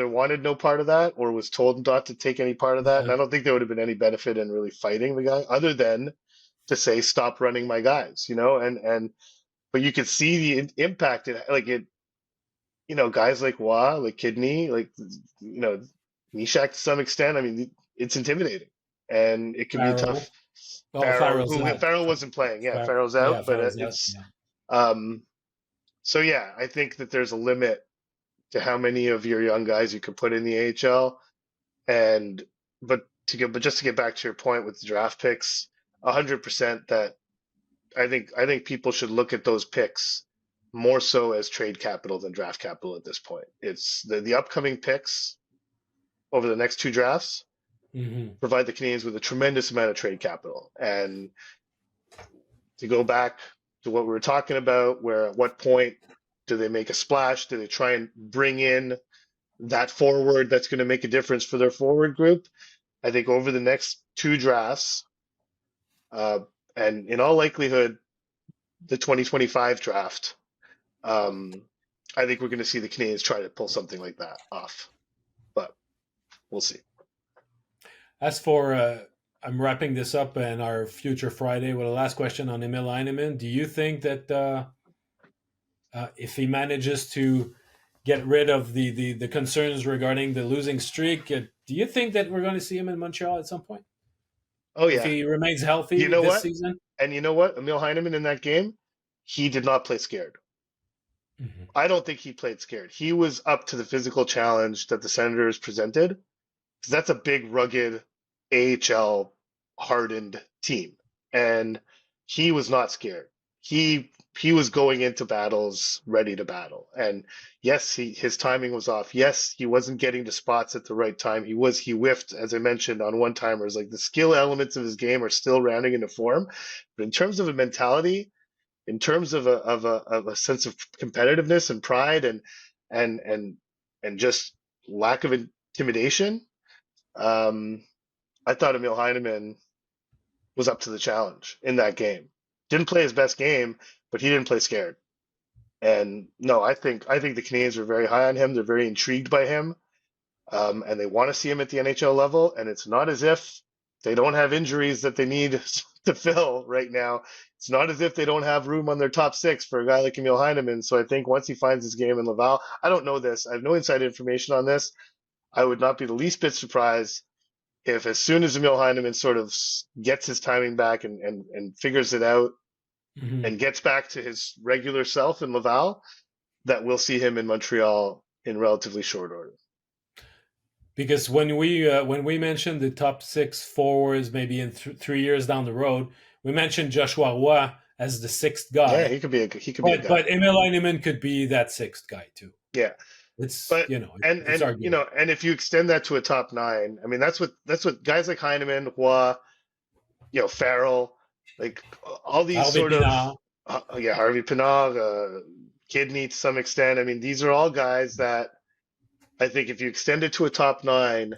wanted no part of that or was told not to take any part of that. And Yeah. I don't think there would have been any benefit in really fighting the guy other than to say stop running my guys, and but you could see impact like it, guys like Wah, like Kidney, like Nishak to some extent. I mean, it's intimidating and it can be a tough. Farrell. Oh, Farrell's out. Farrell wasn't playing. Yeah, Farrell's Yeah, out, but Farrell's out. it's Yeah. um. So yeah, I think that there's a limit to how many of your young guys you can put in the AHL, and but just to get back to your point with the draft picks, 100% that I think people should look at those picks more so as trade capital than draft capital at this point. It's the upcoming picks over the next two drafts Hmm. provide the Canadians with a tremendous amount of trade capital. And to go back to what we were talking about, where at what point do they make a splash? Do they try and bring in that forward that's going to make a difference for their forward group? I think over the next two drafts, uh, and in all likelihood, the 2025 draft, um, I think we're going to see the Canadians try to pull something like that off, but we'll see. As for, I'm wrapping this up and our future Friday with a last question on Emil Heineman. Do you think that if he manages to get rid of the concerns regarding the losing streak, do you think that we're going to see him in Montreal at some point? Oh If yeah, he remains you healthy know this what? season? And you know what? Emil Heineman in that game, he did not play scared. Hmm. I don't think he played scared. He was up to the physical challenge that the Senators presented, because that's a big, rugged AHL hardened team, and he was not scared. He was going into battles ready to battle. And yes, his timing was off. Yes, he wasn't getting to spots at the right time. He whiffed, as I mentioned, on one timers. Like the skill elements of his game are still rounding into form, but in terms of a mentality, in terms of a sense of competitiveness and pride and and and just lack of intimidation, um, I thought Emil Heineman was up to the challenge in that game. Didn't play his best game, but he didn't play scared. And no, I think the Canadians are very high on him. They're very intrigued by him, and they want to see him at the NHL level. And it's not as if they don't have injuries that they need to fill right now. It's not as if they don't have room on their top six for a guy like Emil Heineman. So I think once he finds his game in Laval, I don't know this. I have no inside information on this. I would not be the least bit surprised if as soon as Emil Heineman sort of gets his timing back and figures it out and gets back to his regular self in Laval, that we'll see him in Montreal in relatively short order. Because when we mentioned the top six forwards, maybe in 3 years down the road, we mentioned Joshua Roy as the sixth guy. Yeah, he could be a guy. But Emil Heineman could be that sixth guy too. Yeah, it's but it's arguable. and if you extend that to a top nine, I mean that's what guys like Heineman, Roy, Farrell, like all these Harvey sort Pinard. of Harvey Pinard, Kidney to some extent. I mean, these are all guys that I think if you extend it to a top nine,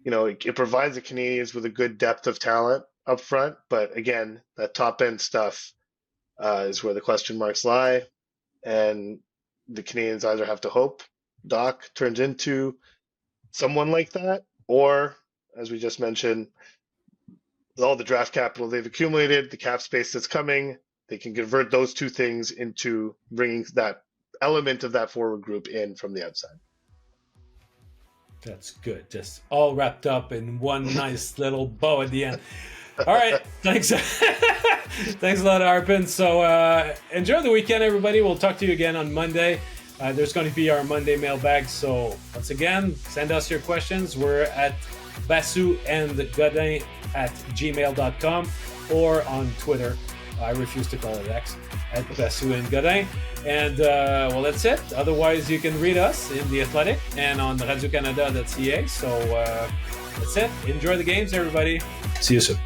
it provides the Canadiens with a good depth of talent up front. But again, that top end stuff is where the question marks lie. And the Canadiens either have to hope Doc turns into someone like that, or, as we just mentioned, all the draft capital they've accumulated, the cap space that's coming, they can convert those two things into bringing that element of that forward group in from the outside. That's good. Just all wrapped up in one nice little bow at the end. All right. Thanks. Thanks a lot, Arpin. So enjoy the weekend, everybody. We'll talk to you again on Monday. There's going to be our Monday mailbag. So once again, send us your questions. We're at Basu and Godin at gmail.com or on Twitter. I refuse to call it X, at Basu and Godin. And well, that's it. Otherwise, you can read us in The Athletic and on radiocanada.ca. So that's it. Enjoy the games, everybody. See you soon.